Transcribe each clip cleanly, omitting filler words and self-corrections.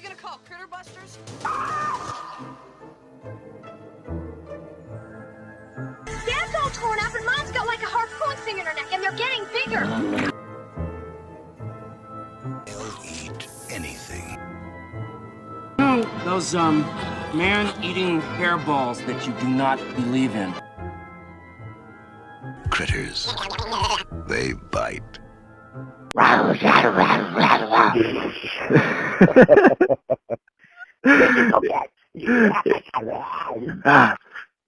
we gonna call Critter Busters? Dad's all torn up and Mom's got like a harpoon thing in her neck and they're getting bigger. They'll eat anything. Those, man-eating hairballs that you do not believe in. Critters. They bite.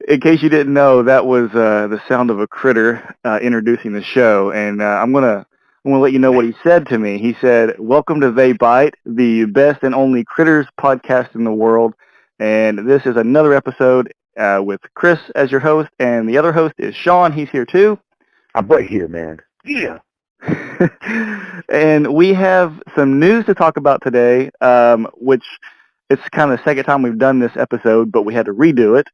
In case you didn't know, that was the sound of a critter introducing the show, and I'm gonna let you know what he said to me. He said, "Welcome to They Bite, the best and only critters podcast in the world, and this is another episode with Chris as your host, and the other host is Sean. He's here too. I'm right here, man. Yeah." And we have some news to talk about today, which it's kind of the second time we've done this episode, but we had to redo it.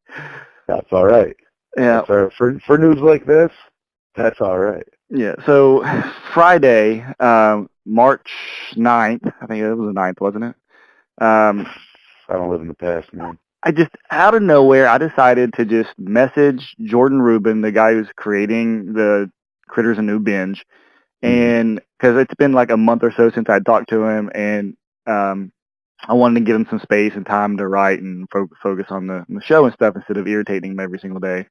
That's all right. Yeah. For news like this, that's all right. Yeah. So Friday, March 9th, I think it was the 9th, wasn't it? I don't live in the past, man. I just, out of nowhere, I decided to just message Jordan Rubin, the guy who's creating the Critters a New Binge, and because it's been like a month or so since I talked to him, and I wanted to give him some space and time to write and focus on the show and stuff instead of irritating him every single day.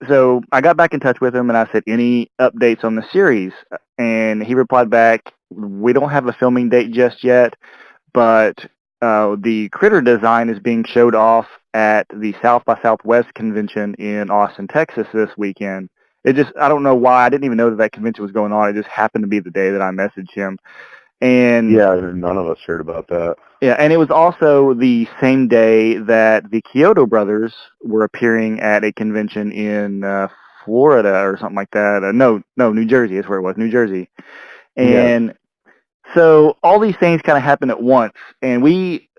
So I got back in touch with him and I said, any updates on the series? And he replied back, we don't have a filming date just yet, but the critter design is being showed off at the South by Southwest convention in Austin, Texas this weekend. It just, I don't know why. I didn't even know that convention was going on. It just happened to be the day that I messaged him. And yeah, none of us heard about that. Yeah, and it was also the same day that the Chiodo brothers were appearing at a convention in Florida or something like that. No, New Jersey is where it was, New Jersey. And so all these things kind of happened at once. And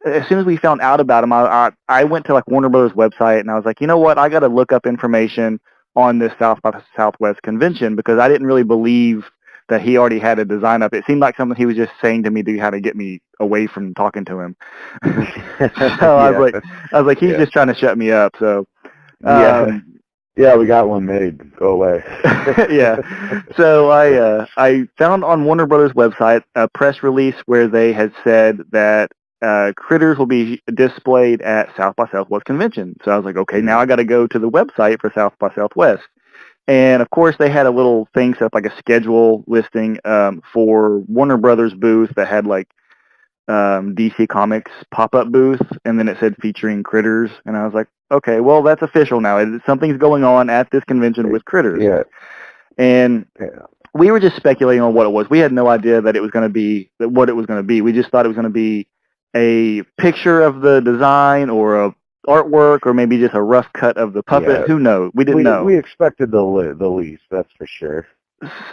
as soon as we found out about them, I went to like Warner Brothers website and I was like, you know what, I got to look up information on this South by Southwest convention because I didn't really believe that he already had a design up. It seemed like something he was just saying to me to how to get me away from talking to him. So I was like, he's just trying to shut me up. So yeah, we got one made. Go away. Yeah. So I found on Warner Brothers website a press release where they had said that critters will be displayed at South by Southwest convention. So I was like, okay, now I got to go to the website for South by Southwest. And, of course, they had a little thing set up, like a schedule listing for Warner Brothers booth that had, like, DC Comics pop-up booth, and then it said featuring Critters. And I was like, okay, well, that's official now. Something's going on at this convention with Critters. Yeah. And we were just speculating on what it was. We had no idea that it was going to be what it was going to be. We just thought it was going to be a picture of the design or a artwork or maybe just a rough cut of the puppet. Yeah. Who knows? We didn't know. We expected the least, that's for sure.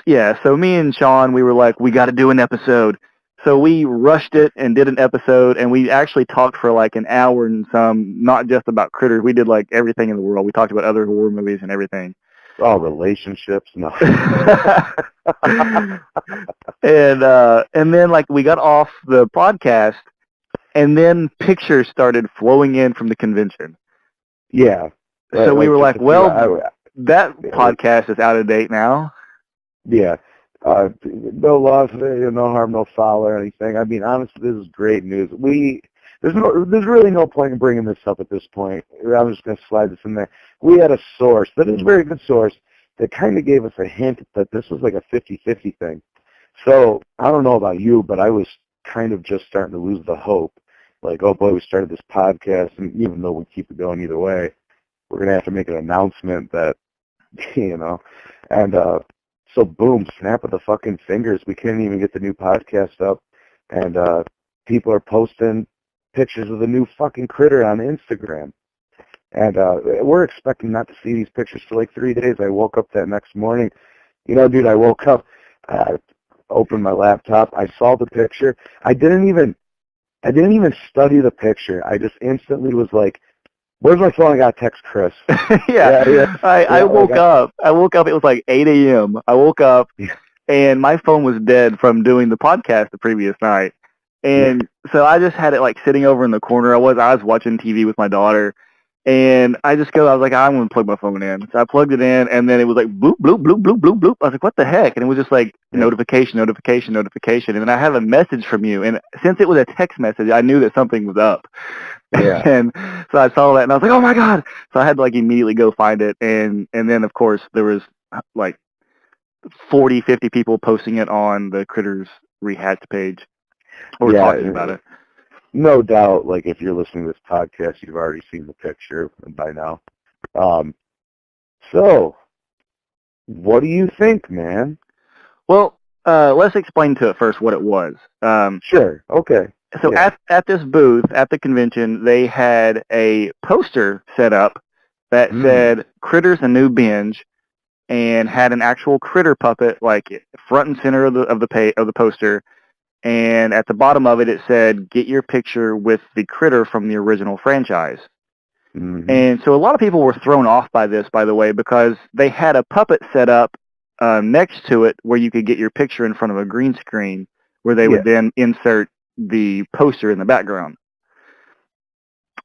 Yeah, so me and Sean, we were like, we got to do an episode. So we rushed it and did an episode, and we actually talked for like an hour and some, not just about Critters. We did like everything in the world. We talked about other horror movies and everything. Oh, relationships, no. And then like we got off the podcast, and then pictures started flowing in from the convention. Yeah. So we were like, well, that podcast is out of date now. Yeah. No loss, no harm, no foul or anything. I mean, honestly, this is great news. There's really no point in bringing this up at this point. I'm just going to slide this in there. We had a source that is a very good source that kind of gave us a hint that this was like a 50-50 thing. So I don't know about you, but I was kind of just starting to lose the hope. Like, oh boy, we started this podcast, and even though we keep it going either way, we're going to have to make an announcement that, and so boom, snap of the fucking fingers, we couldn't even get the new podcast up, and people are posting pictures of the new fucking critter on Instagram. And we're expecting not to see these pictures for like 3 days. I woke up that next morning. Dude, I woke up, I opened my laptop, I saw the picture. I didn't even study the picture. I just instantly was like, where's my phone? I got to text Chris. I woke up. It was like 8 a.m. I woke up, and my phone was dead from doing the podcast the previous night. And so I just had it like sitting over in the corner. I was watching TV with my daughter, and I was like, I'm going to plug my phone in. So I plugged it in, and then it was like bloop, bloop, bloop, bloop, bloop, bloop. I was like, what the heck? And it was just like notification, notification, notification. And then I have a message from you. And since it was a text message, I knew that something was up. Yeah. And so I saw that, and I was like, oh my God. So I had to like immediately go find it. And then, of course, there was like 40, 50 people posting it on the Critters Rehatch page or talking about it. No doubt, like, if you're listening to this podcast, you've already seen the picture by now. So, what do you think, man? Well, let's explain to it first what it was. Sure, okay. So at this booth, at the convention, they had a poster set up that said Critters a New Binge, and had an actual critter puppet like front and center of the poster, and at the bottom of it said, get your picture with the critter from the original franchise. And so a lot of people were thrown off by this, by the way, because they had a puppet set up next to it where you could get your picture in front of a green screen, where they would then insert the poster in the background.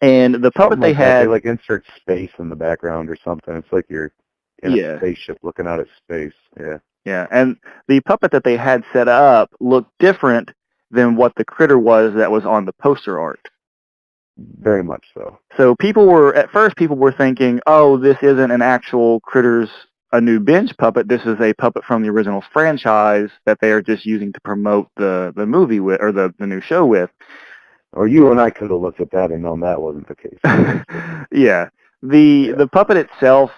And the puppet they had... They like insert space in the background or something. It's like you're in a spaceship looking out at space. Yeah, and the puppet that they had set up looked different than what the critter was that was on the poster art. Very much so. So at first people were thinking, oh, this isn't an actual Critters a New Binge puppet. This is a puppet from the original franchise that they are just using to promote the movie with, or the new show with. Or you and I could have looked at that and known that wasn't the case. Yeah. The puppet itself,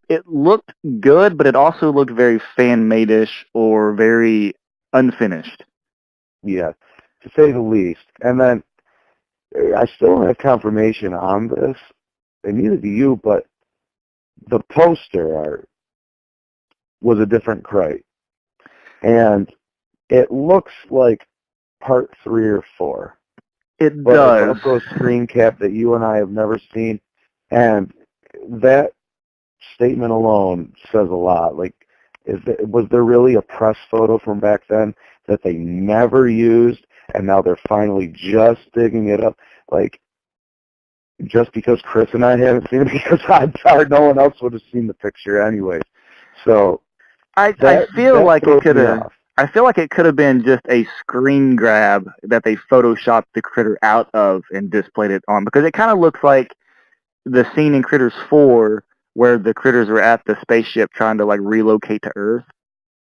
it looked good, but it also looked very fan-made-ish or very unfinished. Yeah, to say the least. And then I still don't have confirmation on this, and neither do you, but the poster art was a different crate. And it looks like part 3 or 4. It does. does. It's also a screen cap that you and I have never seen. And that statement alone says a lot. Like, was there really a press photo from back then that they never used, and now they're finally just digging it up? Like, just because Chris and I haven't seen it, because odds are no one else would have seen the picture anyway. So I feel like it could have. I feel like it could have been just a screen grab that they photoshopped the critter out of and displayed it on, because it kind of looks like the scene in Critters 4 where the critters are at the spaceship trying to like relocate to Earth,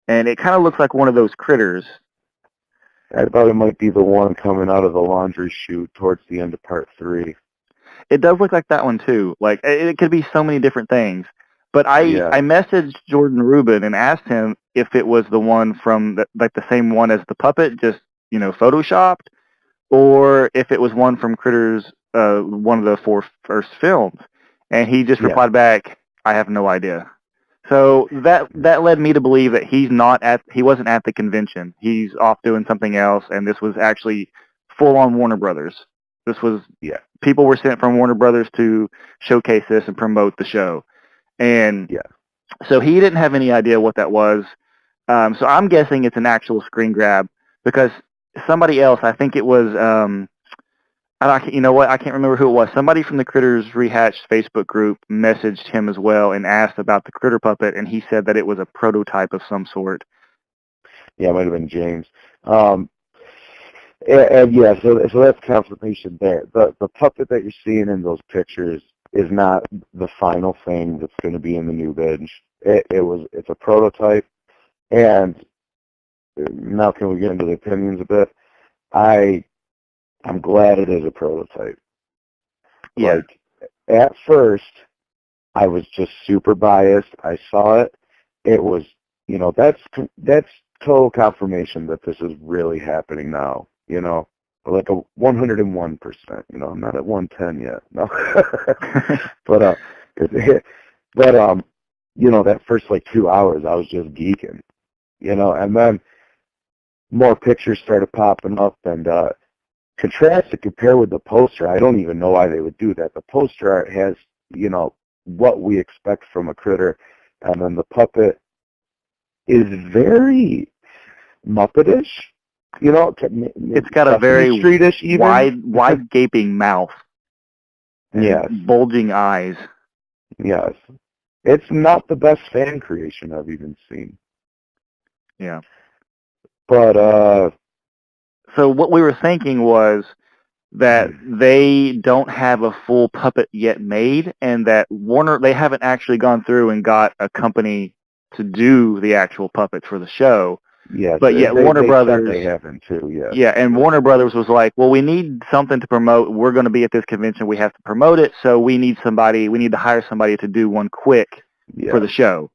and it kind of looks like one of those critters. I thought it might be the one coming out of the laundry chute towards the end of part 3. It does look like that one too. Like, it could be so many different things. But I messaged Jordan Rubin and asked him if it was the one from the same one as the puppet, just photoshopped, or if it was one from Critters, one of the 4 first films. And he just replied back, I have no idea. So that led me to believe that he wasn't at the convention. He's off doing something else, and this was actually full on Warner Brothers. This was people were sent from Warner Brothers to showcase this and promote the show. And so he didn't have any idea what that was. So I'm guessing it's an actual screen grab, because somebody else, I think it was, you know what, I can't remember who it was. Somebody from the Critters Rehatched Facebook group messaged him as well and asked about the critter puppet, and he said that it was a prototype of some sort. Yeah, it might have been James. So that's confirmation there. The puppet that you're seeing in those pictures is not the final thing that's going to be in the new binge. It's a prototype, and now can we get into the opinions a bit? I'm glad it is a prototype. Yeah. Like, at first, I was just super biased. I saw it. It was, that's total confirmation that this is really happening now. Like a 101%. I'm not at 110 yet. No. But that first like 2 hours, I was just geeking. And then more pictures started popping up, and contrast to compare with the poster. I don't even know why they would do that. The poster art has, what we expect from a critter, and then the puppet is very Muppetish. You know, it's got a very Street-ish even. wide gaping mouth. And yes. bulging eyes. Yes. It's not the best fan creation I've even seen. Yeah. But, so what we were thinking was that they don't have a full puppet yet made, and that they haven't actually gone through and got a company to do the actual puppets for the show. yes, but yet Warner Brothers, they haven't too, yes. Yeah, and Warner Brothers was like, well, we need something to promote. We're going to be at this convention. We have to promote it, so we need to hire somebody to do one quick for the show.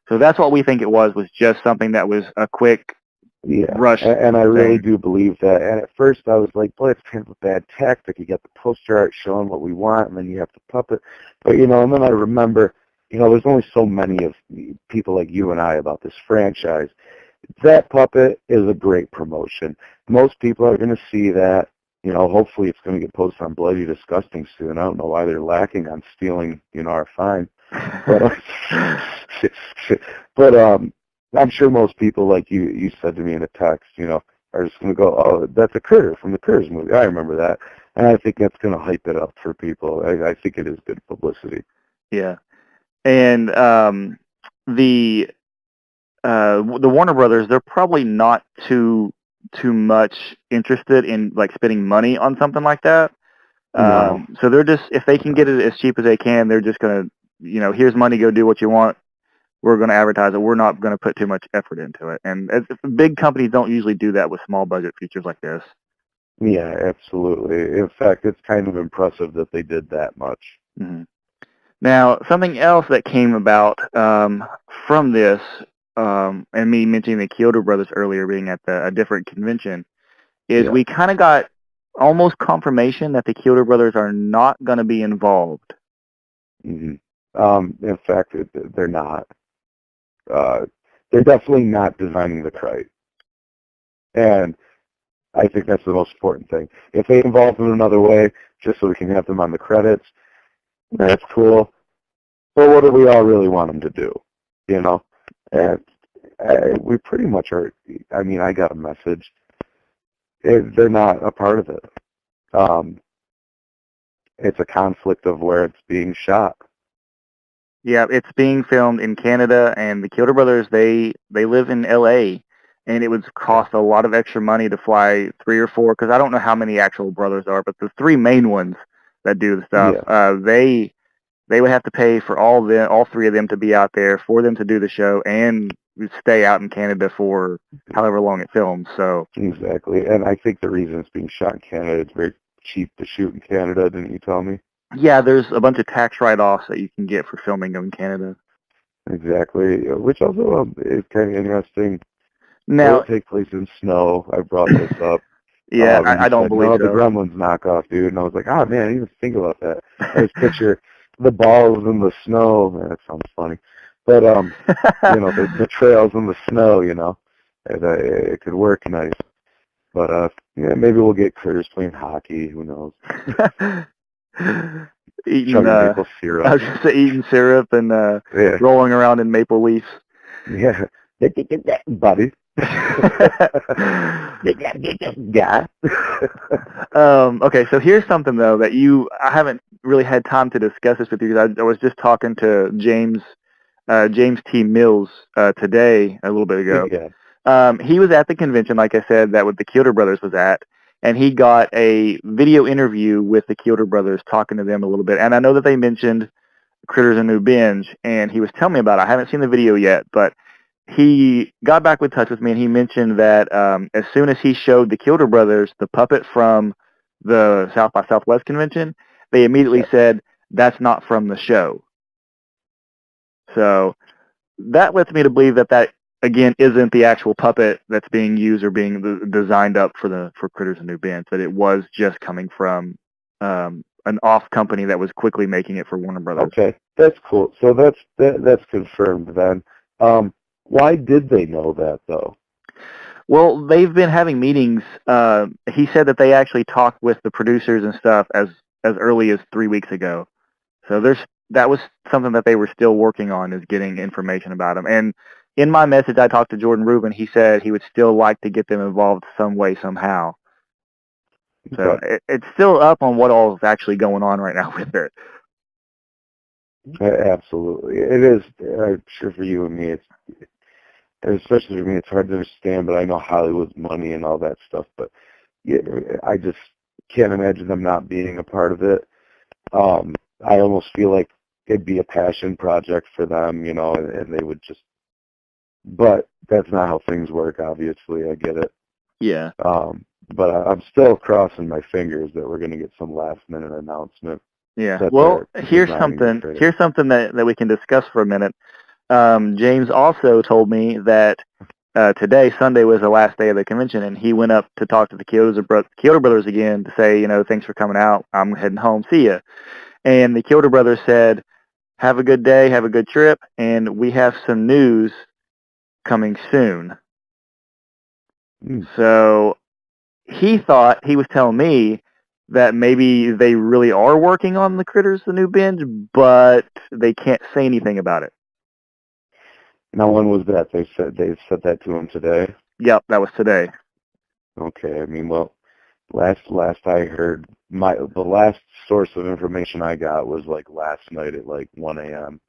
So that's what we think it was just something that was a quick rush. And I really do believe that. And at first I was like, boy, it's kind of a bad tactic. You got the poster art showing what we want, and then you have the puppet. But, and then I remember, there's only so many of people like you and I about this franchise. That puppet is a great promotion. Most people are going to see that. Hopefully it's going to get posted on Bloody Disgusting soon. I don't know why they're lacking on stealing, our fine. But I'm sure most people, like you said to me in a text, are just going to go, oh, that's a critter from the Critters movie. I remember that. And I think that's going to hype it up for people. I think it is good publicity. Yeah. And the Warner Brothers, they're probably not too much interested in like spending money on something like that. No. So they're just, if they can get it as cheap as they can, they're just going to, here's money, go do what you want. We're going to advertise it. We're not going to put too much effort into it. And big companies don't usually do that with small budget features like this. Yeah, absolutely. In fact, it's kind of impressive that they did that much. Mm-hmm. Now, something else that came about from this, and me mentioning the Chiodo brothers earlier being at a different convention, is we kind of got almost confirmation that the Chiodo brothers are not going to be involved. Mm-hmm. In fact, they're not. They're definitely not designing the Kite. And I think that's the most important thing. If they involve them another way, just so we can have them on the credits, that's cool. But what do we all really want them to do? And we pretty much are. I mean, I got a message. They're not a part of it. It's a conflict of where it's being shot. Yeah, it's being filmed in Canada, and the Chiodo brothers, they live in L.A., and it would cost a lot of extra money to fly 3 or 4, because I don't know how many actual brothers are, but the 3 main ones that do the stuff, they would have to pay for all 3 of them to be out there, for them to do the show, and stay out in Canada for however long it films. So exactly, and I think the reason it's being shot in Canada, it's very cheap to shoot in Canada, didn't you tell me? Yeah, there's a bunch of tax write-offs that you can get for filming in Canada. Exactly, which also is kind of interesting. Now, it'll take place in snow. I brought this up. Yeah, I don't believe so. The Gremlins knockoff, dude. And I was like, oh, man, I didn't even think about that. I just picture the balls in the snow. Man, that sounds funny. But, the trails in the snow, it could work nice. But, maybe we'll get critters playing hockey. Who knows? Eating maple syrup. I was just say eating syrup and rolling around in maple leaves. Yeah. Buddy. Okay, so here's something though that I haven't really had time to discuss this with you, because I was just talking to James T. Mills today a little bit ago. Yeah. He was at the convention, like I said, that the Chiodo brothers was at, and he got a video interview with the Chiodo brothers, talking to them a little bit. And I know that they mentioned Critters: A New Binge, and he was telling me about it. I haven't seen the video yet, but he got back in touch with me, and he mentioned that as soon as he showed the Chiodo brothers the puppet from the South by Southwest convention, they immediately said, that's not from the show. So that lets me to believe that again, isn't the actual puppet that's being used or being designed up for Critters: A New Binge, that it was just coming from an off company that was quickly making it for Warner Brothers. Okay, that's cool. So that's confirmed then. Why did they know that, though? Well, they've been having meetings. He said that they actually talked with the producers and stuff as early as 3 weeks ago. So that was something that they were still working on, is getting information about them. And in my message I talked to Jordan Rubin, he said he would still like to get them involved some way, somehow. So it's still up on what all is actually going on right now with it. Absolutely. It is. I'm sure for you and me, it's, especially for me, it's hard to understand, but I know Hollywood's money and all that stuff, but yeah, I just can't imagine them not being a part of it. I almost feel like it'd be a passion project for them, you know, and they would just, but that's not how things work, obviously. I get it. Yeah. But I'm still crossing my fingers that we're going to get some last-minute announcement. Yeah. Well, here's something that we can discuss for a minute. James also told me that today, Sunday, was the last day of the convention, and he went up to talk to the Chiodo brothers again to say, you know, thanks for coming out. I'm heading home. See ya. And the Chiodo brothers said, have a good day, have a good trip, and we have some news coming soon. So he was telling me that maybe they really are working on the Critters, the new binge, but they can't say anything about it. Now, when was that? They said that to him today? Yep, that was today. Okay, I mean, well, last I heard, the last source of information I got was like last night at like 1 a.m.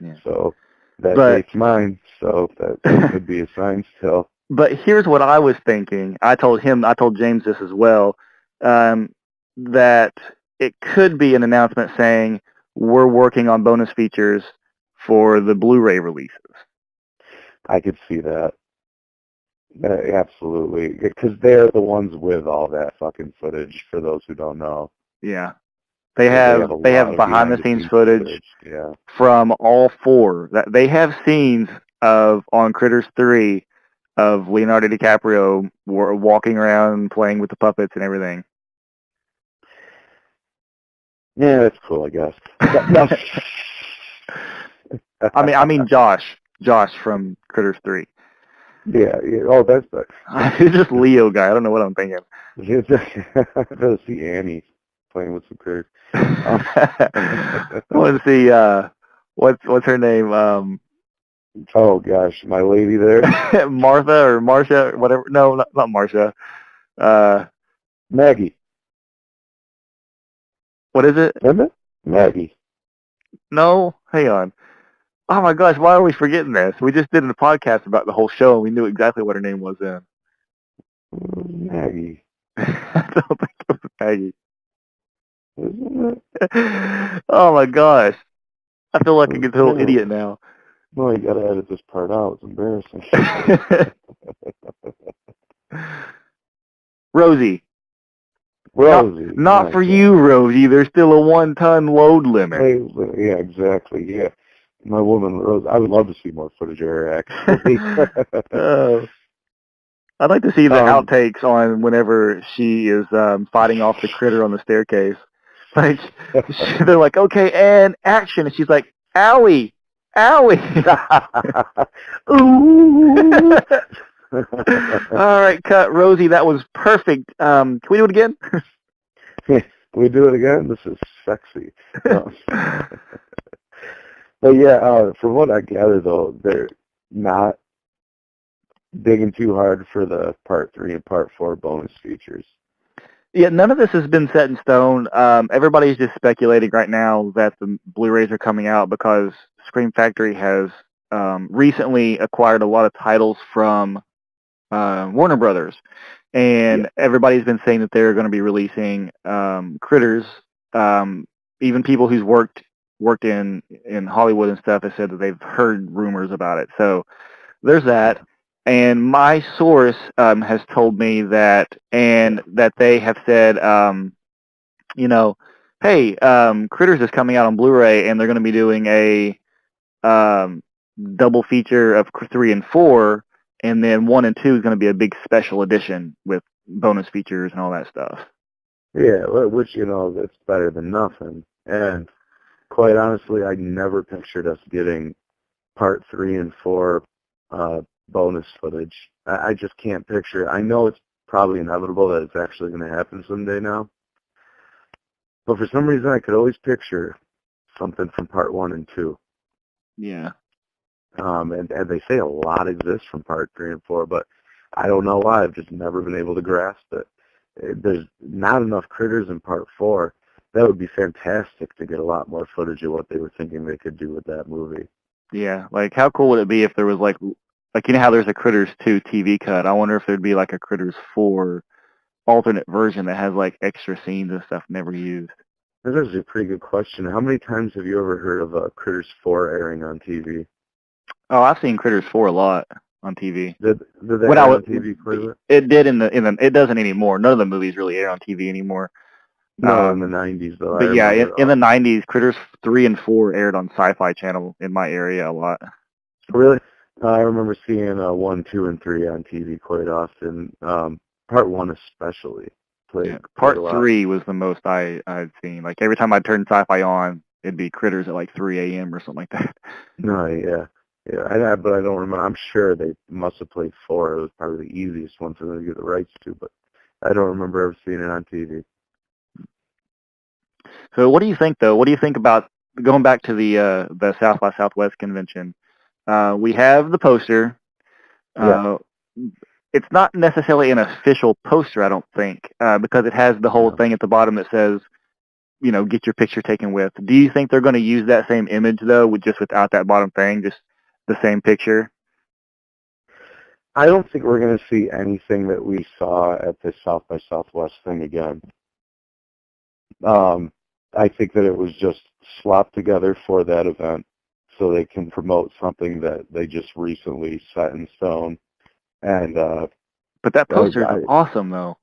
Yeah. So that date's mine, so that could be a sign still. But here's what I was thinking. I told James this as well, that it could be an announcement saying we're working on bonus features for the Blu-ray releases. I could see that. Absolutely. Because they're the ones with all that fucking footage, for those who don't know. Yeah. They have behind-the-scenes footage from all four. They have scenes on Critters 3 of Leonardo DiCaprio walking around and playing with the puppets and everything. Yeah, that's cool, I guess. I mean Josh from Critters 3. Yeah. Oh, that's he's just Leo guy. I don't know what I'm thinking. I'd rather see Annie playing with some critters. I want to see what's her name? Oh gosh, my lady there. Martha or Marcia or whatever. No, not Marcia. Maggie. What is it? Isn't it? Maggie. No, hang on. Oh my gosh, why are we forgetting this? We just did a podcast about the whole show and we knew exactly what her name was then. Maggie. I don't think it was Maggie. Isn't it? Oh my gosh. I feel like a total idiot now. No, you gotta edit this part out. It's embarrassing. Rosie. Not for you, Rosie. There's still a 1-ton load limit. Yeah, exactly. Yeah. My woman, Rose, I would love to see more footage of her, actually. I'd like to see the outtakes on whenever she is fighting off the critter on the staircase. Like, they're like, okay, and action. And she's like, owie. Ooh. All right, cut. Rosie, that was perfect. Can we do it again? Can we do it again? This is sexy. But yeah, from what I gather, though, they're not digging too hard for the Part 3 and Part 4 bonus features. Yeah, none of this has been set in stone. Everybody's just speculating right now that the Blu-rays are coming out because Scream Factory has recently acquired a lot of titles from Warner Brothers. And everybody's been saying that they're going to be releasing Critters. Even people who's worked in Hollywood and stuff have said that they've heard rumors about it. So there's that. And my source has told me that they have said, you know, hey, Critters is coming out on Blu-ray, and they're going to be doing a double feature of 3 and 4, and then 1 and 2 is going to be a big special edition with bonus features and all that stuff. Yeah, which, you know, that's better than nothing. And quite honestly, I never pictured us getting Part 3 and 4 bonus footage. I just can't picture it. I know it's probably inevitable that it's actually going to happen someday now. But for some reason, I could always picture something from Part 1 and 2. Yeah. and they say a lot exists from part 3 and 4, but I don't know why. I've just never been able to grasp it. There's not enough critters in part 4. That would be fantastic to get a lot more footage of what they were thinking they could do with that movie. Yeah, like how cool would it be if there was like you know how there's a Critters 2 TV cut? I wonder if there'd be like a Critters 4 alternate version that has like extra scenes and stuff never used. That's actually a pretty good question. How many times have you ever heard of Critters 4 airing on TV? Oh, I've seen Critters 4 a lot on TV. Did they When air I on was, TV quite a bit? it did in the it doesn't anymore. None of the movies really air on TV anymore. No, in the 90s though. But yeah, in the 90s, Critters 3 and 4 aired on Sci-Fi Channel in my area a lot. Really? I remember seeing 1, 2, and 3 on TV quite often. Part 1 especially. Part 3 was the most I'd seen. Like every time I turned Sci-Fi on, it'd be Critters at like 3 a.m. or something like that. No, yeah. Yeah, but I don't remember. I'm sure they must have played 4. It was probably the easiest one for them to get the rights to, but I don't remember ever seeing it on TV. So what do you think, though? What do you think about going back to the South by Southwest convention? We have the poster. It's not necessarily an official poster, I don't think, because it has the whole thing at the bottom that says, you know, get your picture taken with. Do you think they're going to use that same image, though, without that bottom thing, just the same picture? I don't think we're going to see anything that we saw at the South by Southwest thing again. I think that it was just slopped together for that event so they can promote something that they just recently set in stone. And but that poster is awesome, though.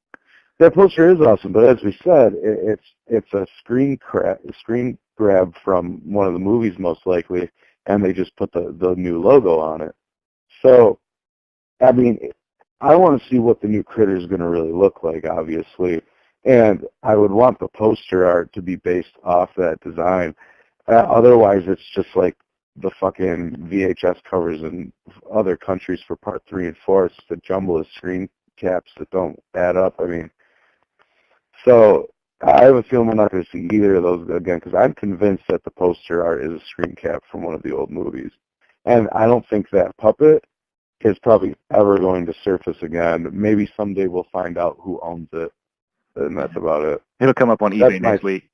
That poster is awesome, but as we said, it's a screen grab from one of the movies most likely, and they just put the new logo on it. So, I mean, I want to see what the new Critter is going to really look like, obviously, and I would want the poster art to be based off that design. Otherwise, it's just like the fucking VHS covers in other countries for part 3 and 4. It's the jumble of screen caps that don't add up. I mean, so I have a feeling we're not going to see either of those again, because I'm convinced that the poster art is a screen cap from one of the old movies. And I don't think that puppet is probably ever going to surface again. Maybe someday we'll find out who owns it, and that's about it. It'll come up on eBay next week.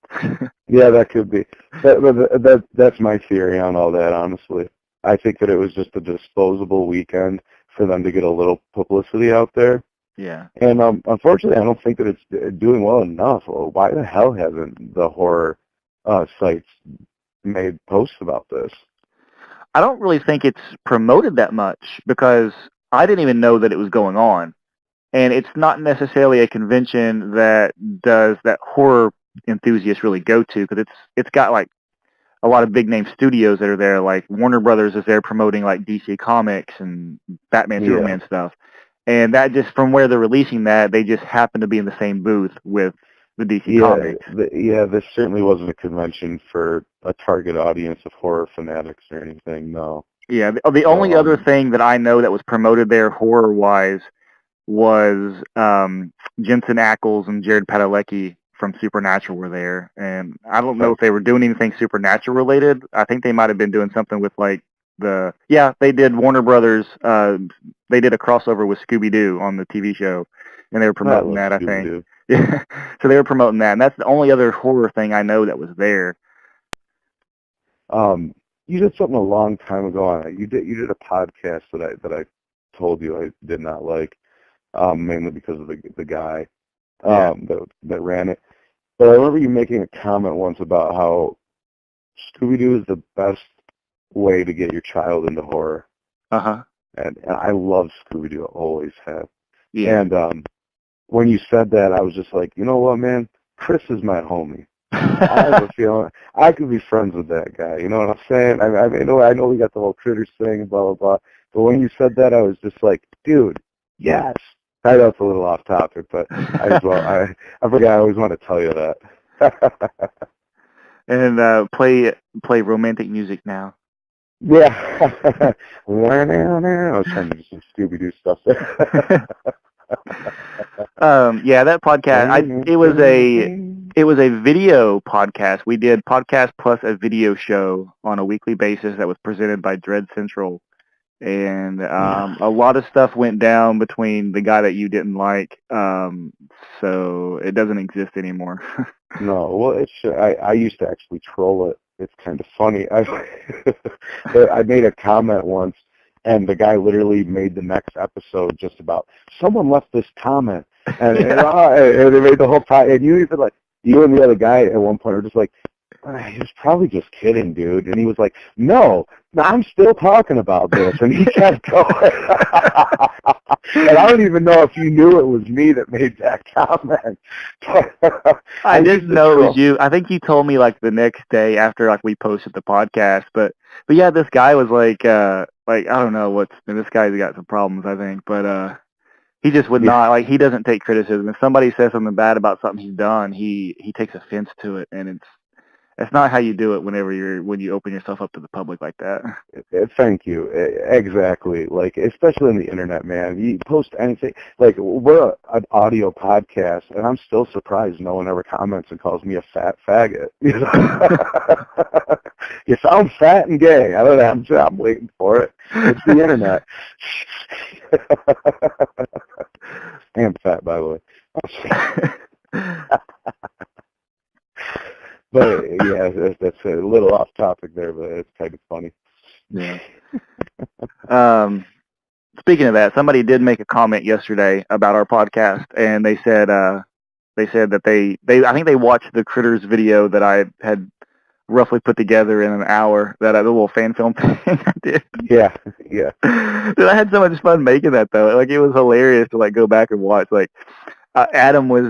Yeah, that could be. That's my theory on all that, honestly. I think that it was just a disposable weekend for them to get a little publicity out there. Yeah. And unfortunately, I don't think that it's doing well enough. Why the hell haven't the horror sites made posts about this? I don't really think it's promoted that much because I didn't even know that it was going on. And it's not necessarily a convention that horror enthusiasts really go to, because it's got like a lot of big name studios that are there. Like Warner Brothers is there promoting like DC Comics and Batman, Superman stuff. And that just, from where they're releasing that, they just happen to be in the same booth with the DC Comics. This certainly wasn't a convention for a target audience of horror fanatics or anything, no. Yeah, the only other thing that I know that was promoted there horror-wise was Jensen Ackles and Jared Padalecki from Supernatural were there. And I don't know if they were doing anything Supernatural related. I think they might have been doing something with like they did Warner Brothers, they did a crossover with Scooby-Doo on the TV show, and they were promoting that, I think. Yeah, so they were promoting that, and that's the only other horror thing I know that was there. You did something a long time ago. You did a podcast that I told you I did not like, mainly because of the guy that ran it. But I remember you making a comment once about how Scooby-Doo is the best way to get your child into horror. Uh-huh. And I love Scooby-Doo. I always have. Yeah. And when you said that, I was just like, you know what, man? Chris is my homie. I have a feeling I could be friends with that guy. You know what I'm saying? I know we got the whole critters thing and blah, blah, blah. But when you said that, I was just like, dude, yes. I know it's a little off topic, but I forgot I always want to tell you that. And play romantic music now. Yeah. I was trying to do some Scooby-Doo stuff there. That podcast, it was a video podcast. We did podcast plus a video show on a weekly basis that was presented by Dread Central. and a lot of stuff went down between the guy that you didn't like, so it doesn't exist anymore. No, well, I used to actually troll it. It's kind of funny. I made a comment once, and the guy literally made the next episode just about someone left this comment, and they made the whole time. And you even you and the other guy at one point were just like, he was probably just kidding, dude. And he was like, no, I'm still talking about this. And he kept going. And I don't even know if you knew it was me that made that comment. I didn't know it was you. I think you told me like the next day after like we posted the podcast. But yeah, this guy was like I don't know this guy's got some problems, I think. But he just would not, like, he doesn't take criticism. If somebody says something bad about something he's done, he takes offense to it, and it's not how you do it when you open yourself up to the public like that. Thank you. Exactly. Like, especially on the internet, man. You post anything. Like, we're an audio podcast, and I'm still surprised no one ever comments and calls me a fat faggot. You know? You sound fat and gay. I don't know. I'm waiting for it. It's the internet. I am fat, by the way. But yeah, that's a little off topic there, but it's kind of funny. Yeah. Speaking of that, somebody did make a comment yesterday about our podcast, and they said that they I think they watched the Critters video that I had roughly put together in an hour, the little fan film thing I did. Yeah. Dude, I had so much fun making that though. Like, it was hilarious to like go back and watch. Like, Adam was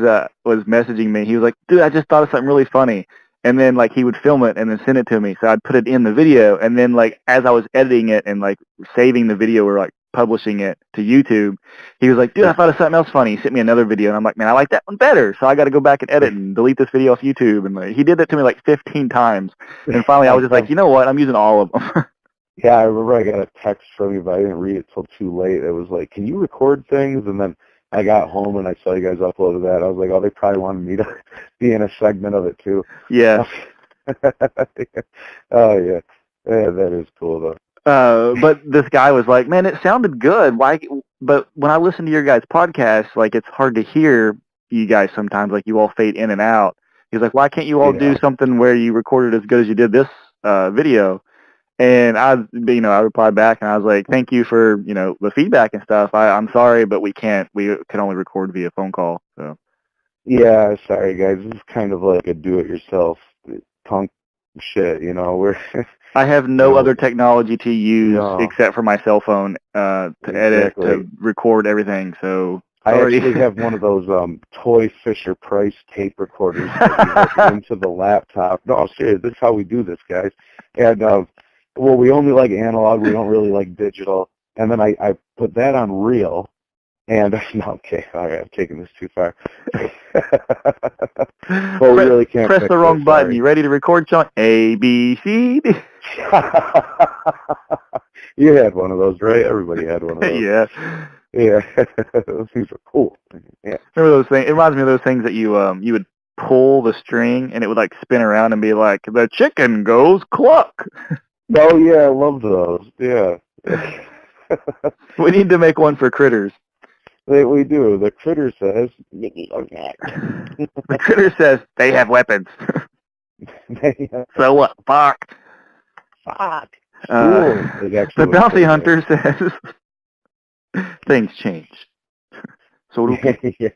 messaging me. He was like, dude, I just thought of something really funny. And then, like, he would film it and then send it to me. So I'd put it in the video. And then, like, as I was editing it and, like, saving the video or, like, publishing it to YouTube, he was like, dude, I thought of something else funny. He sent me another video. And I'm like, man, I like that one better. So I got to go back and edit and delete this video off YouTube. And, like, he did that to me, like, 15 times. And finally I was just like, you know what? I'm using all of them. Yeah, I remember I got a text from you, but I didn't read it till too late. It was like, can you record things? And then I got home and I saw you guys uploaded that. I was like, oh, they probably wanted me to be in a segment of it too. Yeah. Oh, yeah. Yeah, that is cool, though. But this guy was like, man, it sounded good. Why? But when I listen to your guys' podcast, like, it's hard to hear you guys sometimes. Like, you all fade in and out. He's like, why can't you all do something where you recorded as good as you did this video? And I replied back and I was like, thank you for, the feedback and stuff. I'm sorry, but we can only record via phone call. So. Yeah, sorry guys. This is kind of like a do-it-yourself punk shit, I have no other technology to use except for my cell phone to edit, to record everything. So I actually have one of those toy Fisher-Price tape recorders that you hook into the laptop. No, seriously, this is how we do this, guys. And well, we only like analog. We don't really like digital. And then I put that on reel. And no, okay, all right, I'm taking this too far. Well, we really can't press the wrong button. You ready to record, Sean? A, B, C, D. You had one of those, right? Everybody had one of those. Yeah. Yeah, those things are cool. Yeah. Remember those things? It reminds me of those things that you would pull the string and it would like spin around and be like, the chicken goes cluck. Oh yeah, I love those. Yeah. We need to make one for Critters. We do. The Critter says, the Critter says they have weapons. So what? Fuck. The Bounty Hunter says things change. So do yeah,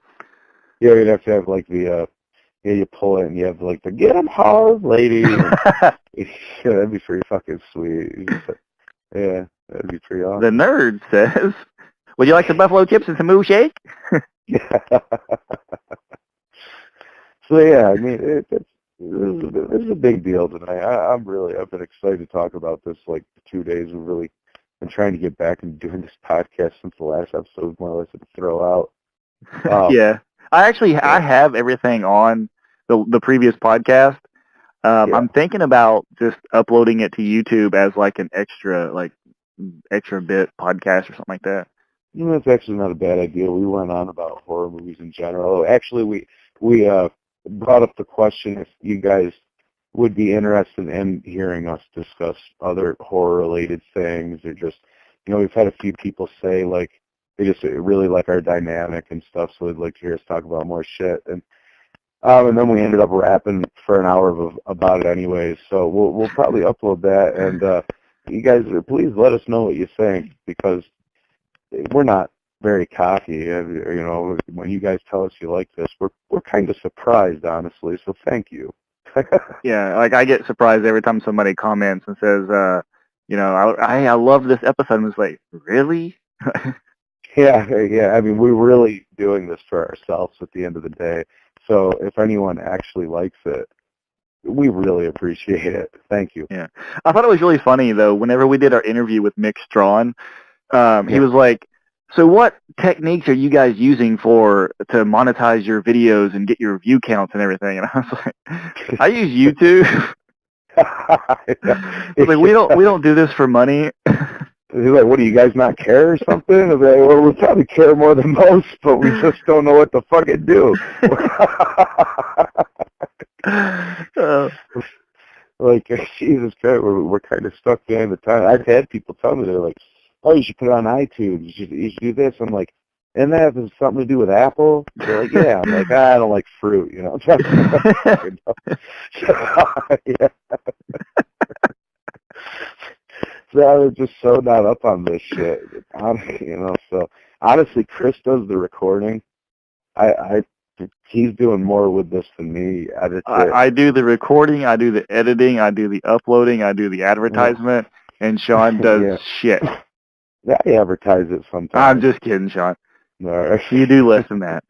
you'd have to have like the you pull it and you have like the get 'em hard, lady. That'd be pretty fucking sweet. Yeah, that'd be pretty awesome. The Nerd says, would you like some buffalo chips and some moo shake? So yeah, I mean, this is a big deal tonight. I've been excited to talk about this like 2 days. We've really been trying to get back and doing this podcast since the last episode was more or less to throw out. Yeah. I have everything on the previous podcast. I'm thinking about just uploading it to YouTube as like an extra bit podcast or something like that. That's actually not a bad idea. We went on about horror movies in general. Actually, we brought up the question if you guys would be interested in hearing us discuss other horror-related things or just we've had a few people say, like, they just really like our dynamic and stuff, so they'd like to hear us talk about more shit. And then we ended up rapping for an hour about it anyways, so we'll probably upload that, and you guys, please let us know what you think, because we're not very cocky. When you guys tell us you like this, we're kind of surprised, honestly, so thank you. Yeah, like I get surprised every time somebody comments and says, I love this episode. And it's like, really? Yeah. I mean, we're really doing this for ourselves at the end of the day. So if anyone actually likes it, we really appreciate it. Thank you. Yeah. I thought it was really funny, though, whenever we did our interview with Mick Strawn, he was like, so what techniques are you guys using to monetize your videos and get your view counts and everything? And I was like, I use YouTube. I was like, we don't do this for money. He's like, what, do you guys not care or something? I was like, well, we probably care more than most, but we just don't know what to fucking do. Like, Jesus Christ, we're kind of stuck behind the time. I've had people tell me, they're like, oh, you should put it on iTunes. You should do this. I'm like, and that has something to do with Apple? They're like, yeah. I'm like, I don't like fruit, you know. Yeah. So I was just so not up on this shit, So honestly, Chris does the recording. He's doing more with this than me. I do the recording, I do the editing, I do the uploading, I do the advertisement, and Sean does shit. Yeah, I advertise it sometimes. I'm just kidding, Sean. No. You do less than that.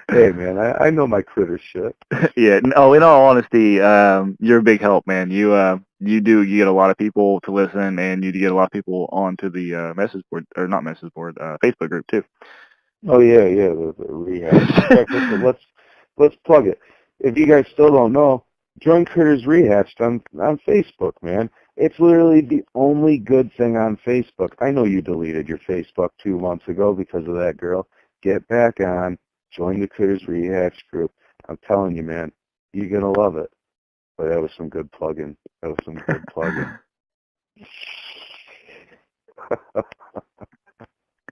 Hey, man, I know my critter shit. Yeah. No, in all honesty, you're a big help, man. You get a lot of people to listen, and you get a lot of people onto the message board, or not message board, Facebook group too. Oh yeah, the rehab. Listen, let's plug it. If you guys still don't know, join Critters Rehatched on Facebook, man. It's literally the only good thing on Facebook. I know you deleted your Facebook 2 months ago because of that girl. Get back on. Join the Critters Rehatched group. I'm telling you, man, you're going to love it. But that was some good plugging.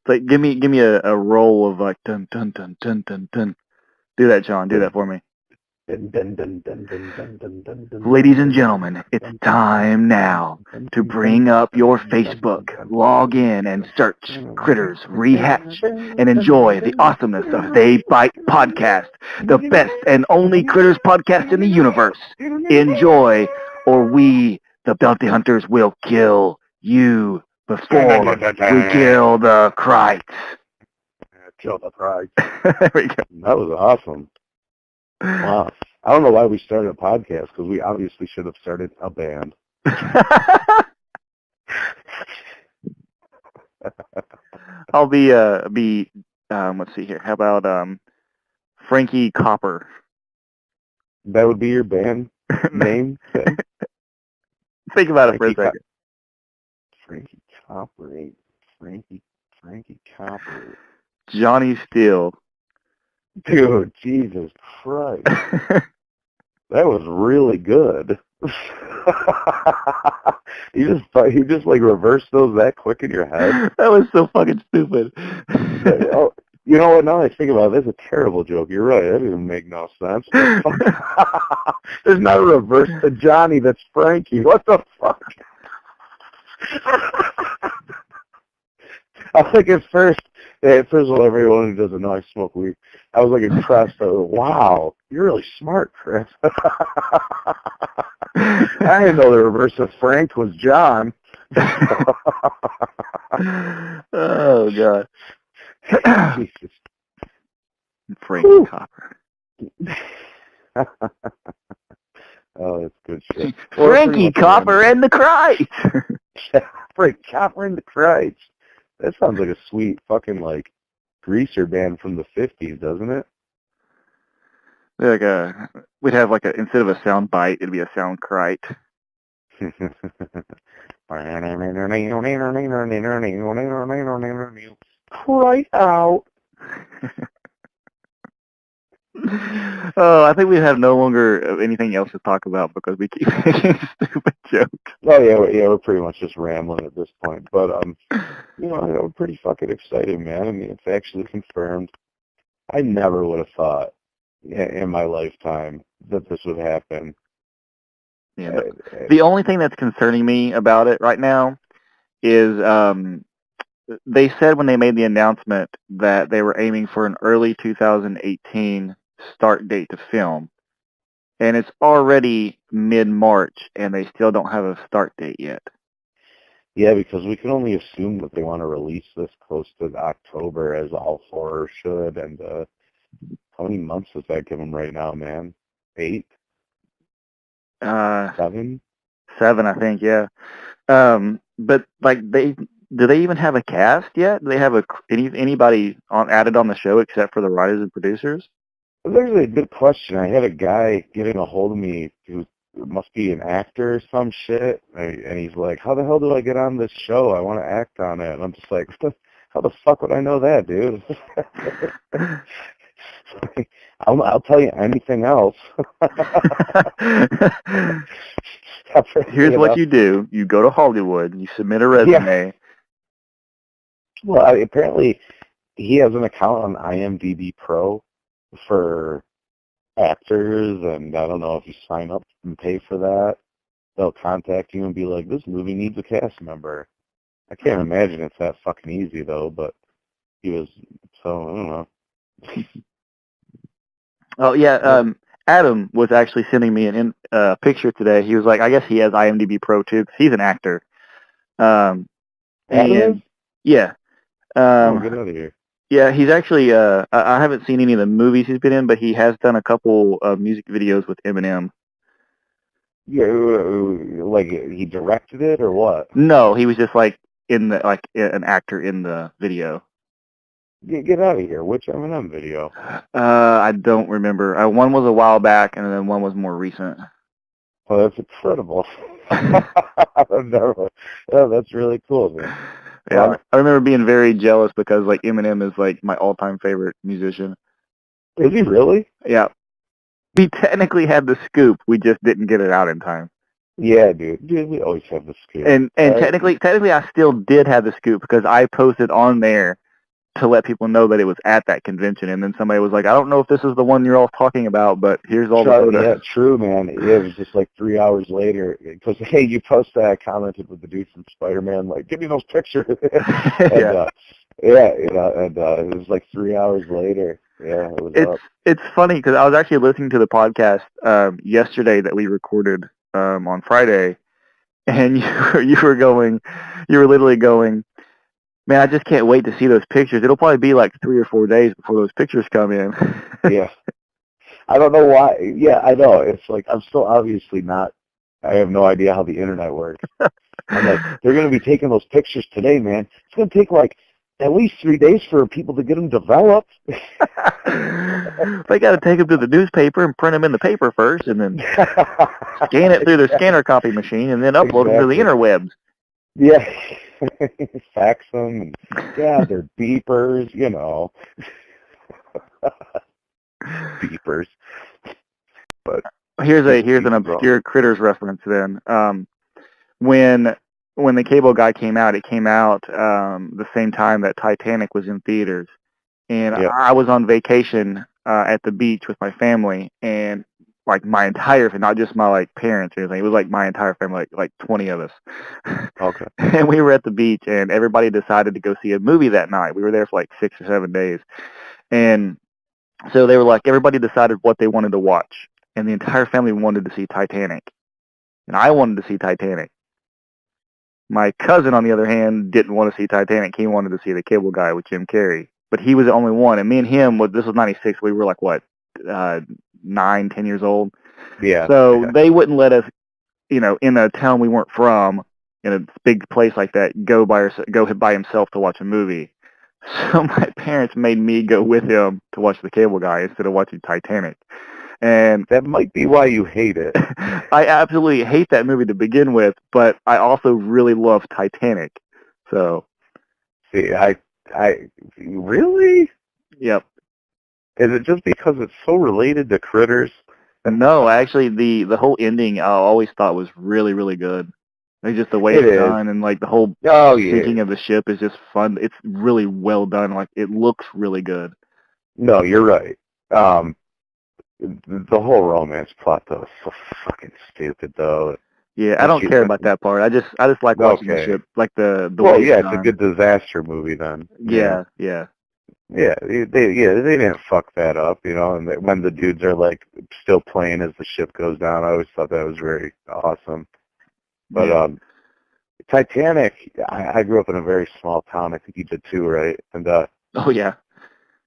Like, give me a roll of like dun dun dun dun dun dun. Do that, Sean. Do that for me. Ladies and gentlemen, it's time now to bring up your Facebook, log in and search Critters Rehatch, and enjoy the awesomeness of They Bite Podcast, the best and only Critters podcast in the universe. Enjoy, or we, the bounty hunters, will kill you before we kill the Krites. Kill the Krites. There we go. That was awesome. Wow. I don't know why we started a podcast, because we obviously should have started a band. I'll be let's see here. How about Frankie Copper? That would be your band name? Think about it for a second. Frankie Copper. Frankie Copper. Johnny Steele. Dude, Jesus Christ. That was really good. You just like reversed those that quick in your head? That was so fucking stupid. Oh, you know what? Now that I think about it, that's a terrible joke. You're right. That didn't make no sense. There's not a reverse to Johnny that's Frankie. What the fuck? I was like, at first of all, everyone who doesn't know I smoke weed, I was like impressed. I was, wow, you're really smart, Chris. I didn't know the reverse of Frank was John. Oh, God. Jesus. Frankie Copper. Oh, that's good shit. Frankie Copper and the Krites. Frank Copper and the Krites. That sounds like a sweet fucking like greaser band from the 50s, doesn't it? We'd have like instead of a sound bite, it'd be a sound Krite. Right out. Oh, I think we have no longer anything else to talk about because we keep making stupid jokes. Oh yeah, we're pretty much just rambling at this point. But I'm pretty fucking excited, man. I mean, it's actually confirmed. I never would have thought in my lifetime that this would happen. Yeah, the only thing that's concerning me about it right now is they said when they made the announcement that they were aiming for an early 2018 start date to film. And it's already mid-March, and they still don't have a start date yet. Yeah, because we can only assume that they want to release this close to October, as all horror should. And how many months does that give them right now, man? 8? 7? 7, I think, yeah. But like, do they even have a cast yet? Do they have anybody added on the show except for the writers and producers? There's a good question. I had a guy getting a hold of me who must be an actor or some shit, and he's like, "How the hell do I get on this show? I want to act on it." And I'm just like, "How the fuck would I know that, dude?" I'll tell you anything else. Here's what you do: you go to Hollywood, you submit a resume. Yeah. Well, apparently he has an account on IMDb Pro for actors, and I don't know if you sign up and pay for that, they'll contact you and be like, "This movie needs a cast member." I can't imagine it's that fucking easy though, but he was, so I don't know. Oh yeah, Adam was actually sending me a picture today. He was like, I guess he has IMDb Pro too, 'cause he's an actor. Adam is? Yeah. Get out of here. Yeah, he's actually, I haven't seen any of the movies he's been in, but he has done a couple of music videos with Eminem. Yeah, like he directed it or what? No, he was just like an actor in the video. Get out of here. Which Eminem video? I don't remember. One was a while back, and then one was more recent. Oh, that's incredible. That's really cool, man. Yeah, I remember being very jealous because like Eminem is like my all-time favorite musician. Is he really? Yeah. We technically had the scoop, we just didn't get it out in time. Yeah, dude. We always have the scoop. And technically I still did have the scoop because I posted on there to let people know that it was at that convention, and then somebody was like, "I don't know if this is the one you're all talking about, but here's all the photos." Yeah, true, man. It was just like 3 hours later, because, hey, you posted that, I commented with the dude from Spider-Man, like, "Give me those pictures." And, it was like 3 hours later. Yeah, it was up. It's funny because I was actually listening to the podcast yesterday that we recorded on Friday, and you were literally going, "Man, I just can't wait to see those pictures. It'll probably be like 3 or 4 days before those pictures come in." Yeah. I don't know why. Yeah, I know. It's like, I'm still obviously not, I have no idea how the internet works. I'm like, they're going to be taking those pictures today, man. It's going to take like at least 3 days for people to get them developed. They got to take them to the newspaper and print them in the paper first, and then scan it through their scanner copy machine, and then upload them to the interwebs. Yeah. Fax them. Yeah, they're beepers, you know. Beepers. But here's an obscure Critters reference then. When the Cable Guy came out, it came out the same time that Titanic was in theaters. And I was on vacation at the beach with my family, and like my entire family, not just my like parents or anything. It was like my entire family, like 20 of us. Okay. And we were at the beach, and everybody decided to go see a movie that night. We were there for like 6 or 7 days. And so they were like, everybody decided what they wanted to watch. And the entire family wanted to see Titanic. And I wanted to see Titanic. My cousin, on the other hand, didn't want to see Titanic. He wanted to see The Cable Guy with Jim Carrey. But he was the only one. And me and him, this was 96, we were like, what, 9, 10 years old? Yeah. So they wouldn't let us, in a town we weren't from, in a big place like that, go by himself to watch a movie. So my parents made me go with him to watch The Cable Guy instead of watching Titanic. And that might be why you hate it. I absolutely hate that movie to begin with, but I also really love Titanic. So, see, I really? Yep. Is it just because it's so related to Critters? No, actually, the whole ending I always thought was really, really good. Like just the way It it's is. done, and like the whole Oh, yeah. sinking of the ship is just fun. It's really well done. Like it looks really good. No, you're right. The whole romance plot, though, is so fucking stupid, though. Yeah, I don't care about that part. I just like watching the Okay. ship, like the Well, way yeah, it's it's a done. good disaster movie then. Yeah. Yeah, they didn't fuck that up, you know. And when the dudes are like still playing as the ship goes down, I always thought that was very awesome. But Yeah. Titanic, I grew up in a very small town. I think you did too, right? And Oh yeah.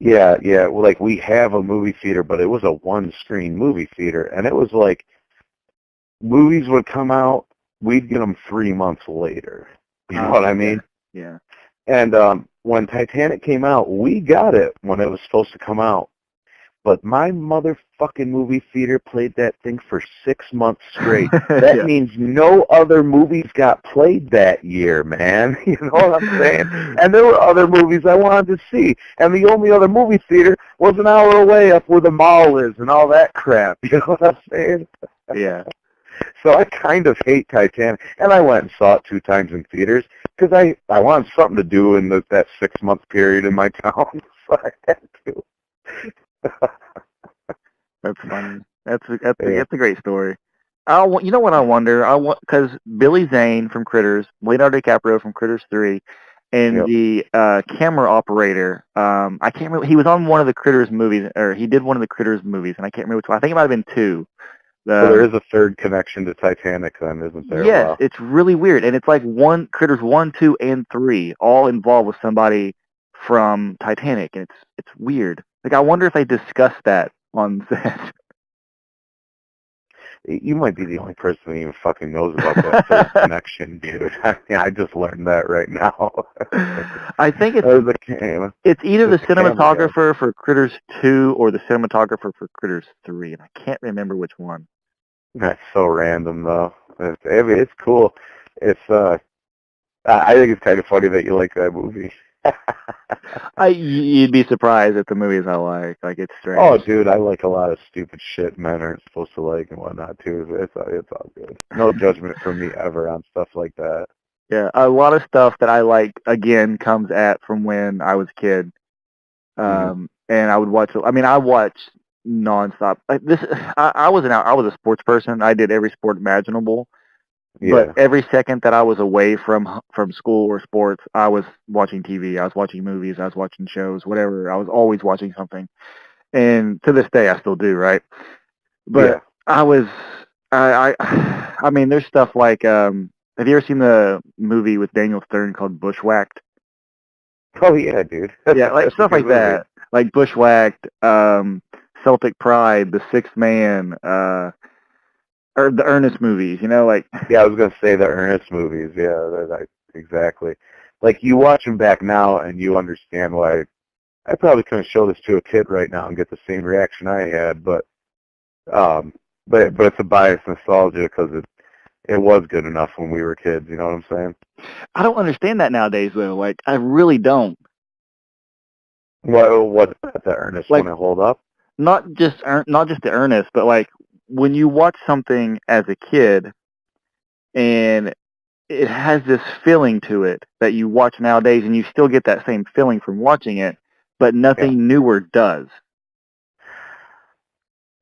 yeah. Well, like we have a movie theater, but it was a one-screen movie theater, and it was like movies would come out, we'd get them 3 months later. You know what I mean? Yeah. And when Titanic came out, we got it when it was supposed to come out. But my motherfucking movie theater played that thing for 6 months straight. That Yeah. means no other movies got played that year, man. You know what I'm saying? And there were other movies I wanted to see. And the only other movie theater was an hour away up where the mall is and all that crap. You know what I'm saying? Yeah. So I kind of hate Titanic. And I went and saw it 2 times in theaters because I wanted something to do in that 6-month period in my town. So I had to. That's funny. That's a great story. You know what I wonder? Because Billy Zane from Critters, Leonardo DiCaprio from Critters 3, and the camera operator. I can't remember. He was on one of the Critters movies, or he did one of the Critters movies, and I can't remember which one. I think it might have been 2. So there is a third connection to Titanic, then, isn't there? Yes, Wow. it's really weird, and it's like Critters 1, 2, and 3 all involved with somebody from Titanic, and it's weird. Like I wonder if they discussed that on set. You might be the only person who even fucking knows about that third connection, dude. I just learned that right now. I think it's either the cinematographer for Critters 2 or the cinematographer for Critters 3, and I can't remember which one. That's so random, though. I mean, it's cool. It's I think it's kind of funny that you like that movie. You'd be surprised at the movies I like. Like it's strange. Oh, dude, I like a lot of stupid shit men aren't supposed to like and whatnot too. It's all good. No judgment from me ever on stuff like that. Yeah, a lot of stuff that I like again comes from when I was a kid. And I would watch. I mean, I watched nonstop. Like this, I was a sports person. I did every sport imaginable. Yeah. But every second that I was away from school or sports, I was watching TV. I was watching movies. I was watching shows. Whatever. I was always watching something. And to this day, I still do. Right. But I mean, there's stuff like. Have you ever seen the movie with Daniel Stern called Bushwhacked? Oh yeah, dude. Yeah, like stuff like that, like Bushwhacked, Celtic Pride, The Sixth Man, or the Ernest movies. You know, like. Yeah, I was gonna say the Ernest movies. Yeah, exactly. Like you watch them back now, and you understand why. I probably couldn't show this to a kid right now and get the same reaction I had, but it's a biased nostalgia because it was good enough when we were kids. You know what I'm saying? I don't understand that nowadays, though. Like, I really don't. What the Ernest like, want to hold up? Not just the Ernest, but like when you watch something as a kid, and it has this feeling to it that you watch nowadays, and you still get that same feeling from watching it, but nothing newer does.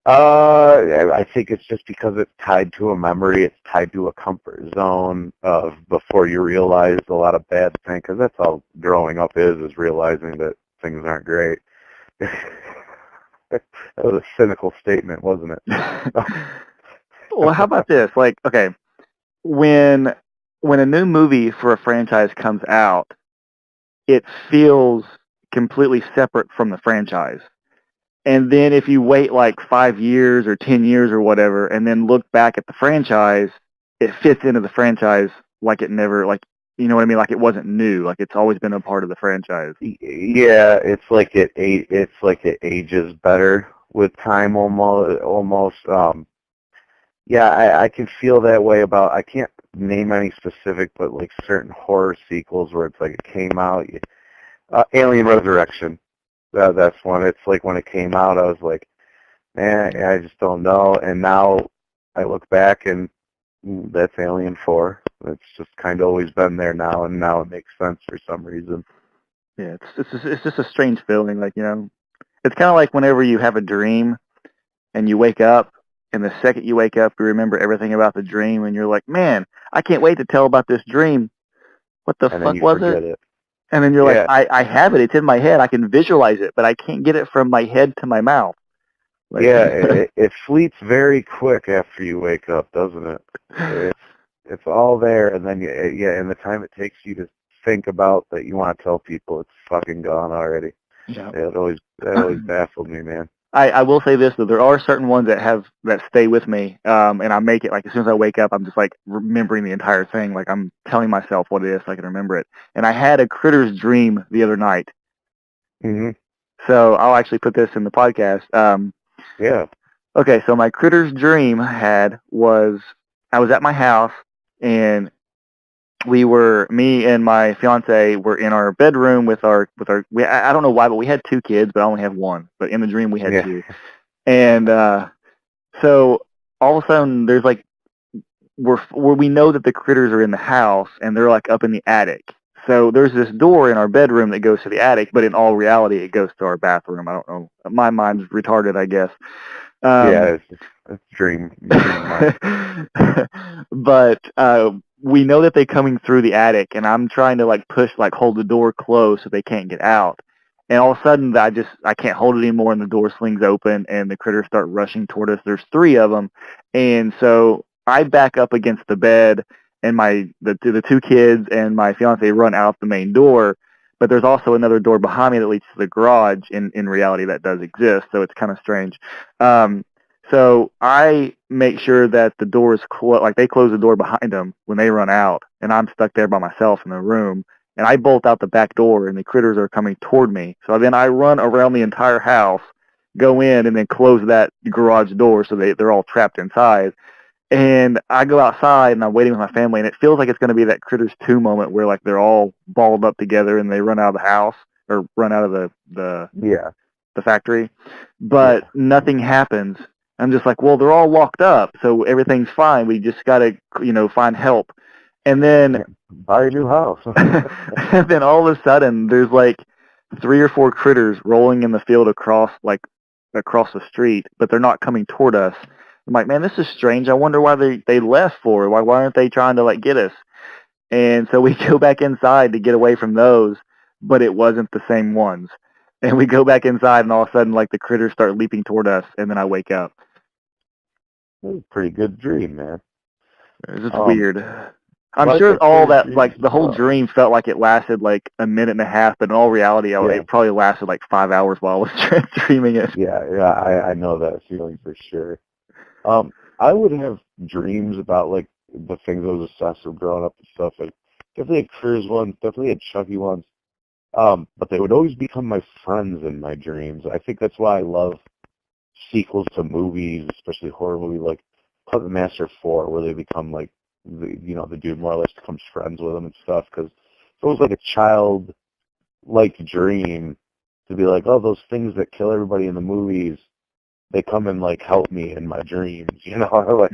I think it's just because it's tied to a memory. It's tied to a comfort zone of before you realize a lot of bad things. Because that's all growing up is realizing that things aren't great. That was a cynical statement, wasn't it? Well, how about this? Like, okay, when a new movie for a franchise comes out, it feels completely separate from the franchise. And then if you wait like 5 years or 10 years or whatever, and then look back at the franchise, it fits into the franchise like it never, like, you know what I mean? Like it wasn't new. Like it's always been a part of the franchise. Yeah, it's like it ages better with time almost. Yeah, I can feel that way about. I can't name any specific, but like certain horror sequels where it's like it came out. Alien Resurrection. That's one. It's like when it came out, I was like, man, I just don't know. And now I look back and that's Alien 4. It's just kind of always been there now, and now it makes sense for some reason. Yeah, it's just a strange feeling. Like, you know, it's kind of like whenever you have a dream and you wake up, and the second you wake up, you remember everything about the dream, and you're like, man, I can't wait to tell about this dream. What the And then fuck you was forget it? it. And then you're like, Yeah. I have it. It's in my head. I can visualize it, but I can't get it from my head to my mouth. Like, Yeah, it fleets very quick after you wake up, doesn't it? It's all there, and then and the time it takes you to think about that you want to tell people, it's fucking gone already. yeah. That always baffled me, man. I will say this though, there are certain ones that stay with me, and I make it like as soon as I wake up, I'm just like remembering the entire thing, like I'm telling myself what it is so I can remember it. And I had a Critters dream the other night, Mhm. so I'll actually put this in the podcast. Yeah. Okay, so my Critters dream was I was at my house and me and my fiance were in our bedroom with I don't know why, but we had two kids, but I only have one. But in the dream we had Yeah. two. And so all of a sudden there's like where we know that the critters are in the house and they're like up in the attic. So there's this door in our bedroom that goes to the attic, but in all reality it goes to our bathroom. I don't know. My mind's retarded, I guess. Yeah, it's dream mind. But we know that they're coming through the attic, and I'm trying to like hold the door closed so they can't get out. And all of a sudden, I can't hold it anymore, and the door slings open, and the critters start rushing toward us. There's three of them, and so I back up against the bed, and the two kids and my fiance run out the main door. But there's also another door behind me that leads to the garage. In reality, that does exist, so it's kind of strange. So I make sure that the door is closed, like they close the door behind them when they run out, and I'm stuck there by myself in the room. And I bolt out the back door, and the critters are coming toward me. So then I run around the entire house, go in, and then close that garage door so they're all trapped inside. And I go outside, and I'm waiting with my family, and it feels like it's going to be that Critters 2 moment where like they're all balled up together and they run out of the house or run out of Yeah. the factory, but nothing happens. I'm just like, well, they're all locked up, so everything's fine. We just gotta, find help. And then, Buy a new house. and then all of a sudden, there's like 3 or 4 critters rolling in the field across the street, but they're not coming toward us. I'm like, man, this is strange. I wonder why they left for. Why aren't they trying to like get us? And so we go back inside to get away from those, but it wasn't the same ones. And we go back inside, and all of a sudden, like, the critters start leaping toward us, and then I wake up. It was a pretty good dream, man. It's just weird. I'm like sure the all Critters that, like, dreams the as whole well. dream felt like it lasted, like, a minute and a half, but in all reality, it probably lasted, like, 5 hours while I was dreaming it. Yeah, I know that feeling for sure. I would have dreams about, like, the things I was obsessed with growing up and stuff. Like, definitely had Critters ones, definitely had Chucky ones. But they would always become my friends in my dreams. I think that's why I love sequels to movies, especially horror movies like Puppet Master 4, where they become like, the dude more or less becomes friends with them and stuff. Because it's always like a child-like dream to be like, oh, those things that kill everybody in the movies, they come and like help me in my dreams, like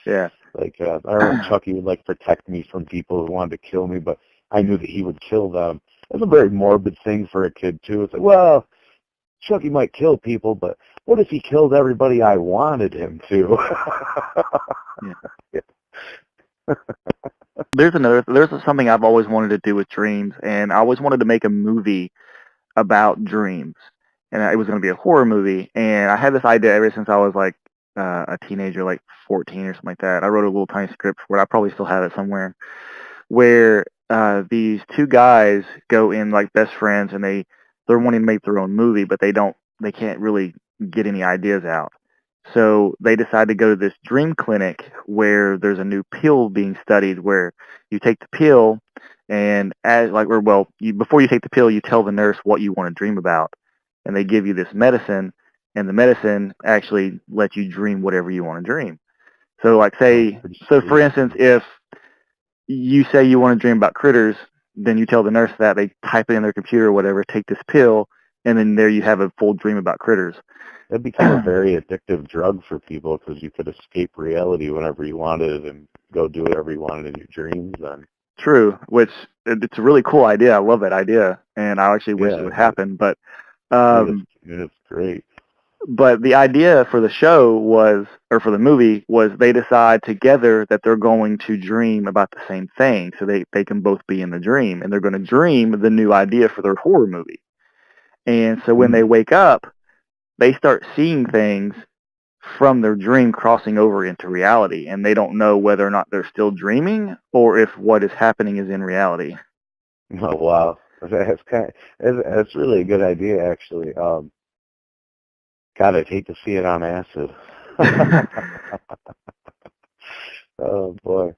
Yeah. Like I remember Chucky would like protect me from people who wanted to kill me, but I knew that he would kill them. It's a very morbid thing for a kid too. It's like, well, Chucky might kill people, but what if he killed everybody I wanted him to? There's something I've always wanted to do with dreams, and I always wanted to make a movie about dreams. And it was going to be a horror movie, and I had this idea ever since I was like a teenager, like 14 or something like that. I wrote a little tiny script for it. I probably still have it somewhere, where these two guys go in like best friends, and they're wanting to make their own movie, but they can't really get any ideas out. So they decide to go to this dream clinic where there's a new pill being studied, where you take the pill, and before you take the pill, you tell the nurse what you want to dream about, and they give you this medicine, and the medicine actually lets you dream whatever you want to dream. So for instance, if you say you want to dream about critters, then you tell the nurse that, they type it in their computer or whatever, take this pill, and then there you have a full dream about critters. It became a very addictive drug for people because you could escape reality whenever you wanted and go do whatever you wanted in your dreams. And True, which it's a really cool idea. I love that idea, and I actually wish it would happen. But it's great. But the idea for the show was, or for the movie, was they decide together that they're going to dream about the same thing, so they can both be in the dream, and they're going to dream the new idea for their horror movie. And so when they wake up, they start seeing things from their dream crossing over into reality, and they don't know whether or not they're still dreaming or if what is happening is in reality. Oh wow, that's really a good idea, actually. God, I'd hate to see it on acid. Oh boy,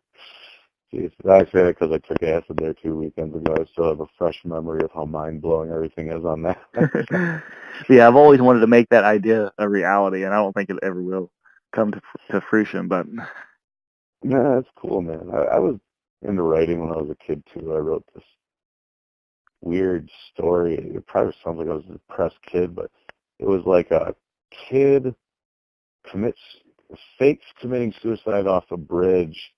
jeez, I say that because I took acid there 2 weekends ago. I still have a fresh memory of how mind-blowing everything is on that. Yeah, I've always wanted to make that idea a reality, and I don't think it ever will come to fruition. But yeah, that's cool, man. I was into writing when I was a kid too. I wrote this weird story. It probably sounds like I was a depressed kid, but it was like a kid fakes committing suicide off a bridge,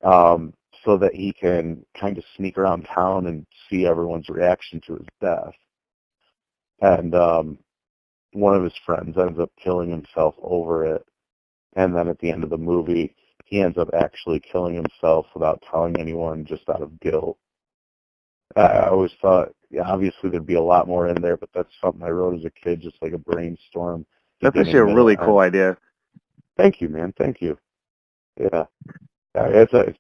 so that he can kind of sneak around town and see everyone's reaction to his death. And one of his friends ends up killing himself over it. And then at the end of the movie, he ends up actually killing himself without telling anyone, just out of guilt. I always thought, yeah, obviously there'd be a lot more in there, but that's something I wrote as a kid, just like a brainstorm. That's actually a really cool idea. Thank you, man. Thank you. Yeah. It's a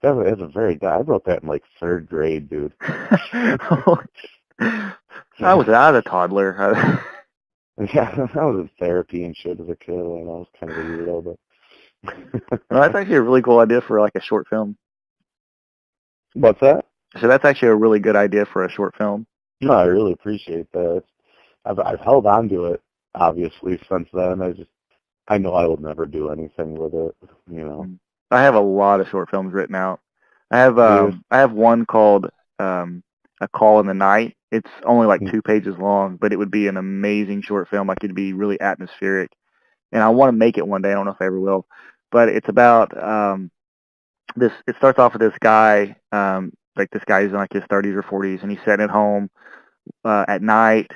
very. I wrote that in like 3rd grade, dude. I was a toddler. Yeah, I was in therapy and shit as a kid, and I was kind of a weirdo, but. Well, that's actually a really cool idea for like a short film. What's that? So that's actually a really good idea for a short film. No, I really appreciate that. I've held on to it, obviously, since then. I know I will never do anything with it, you know. I have a lot of short films written out. I have one called A Call in the Night. It's only like 2 pages long, but it would be an amazing short film. Like, it'd be really atmospheric. And I want to make it one day. I don't know if I ever will. But it's about this. It starts off with this guy, like this guy is in like his 30s or 40s, and he's sitting at home at night,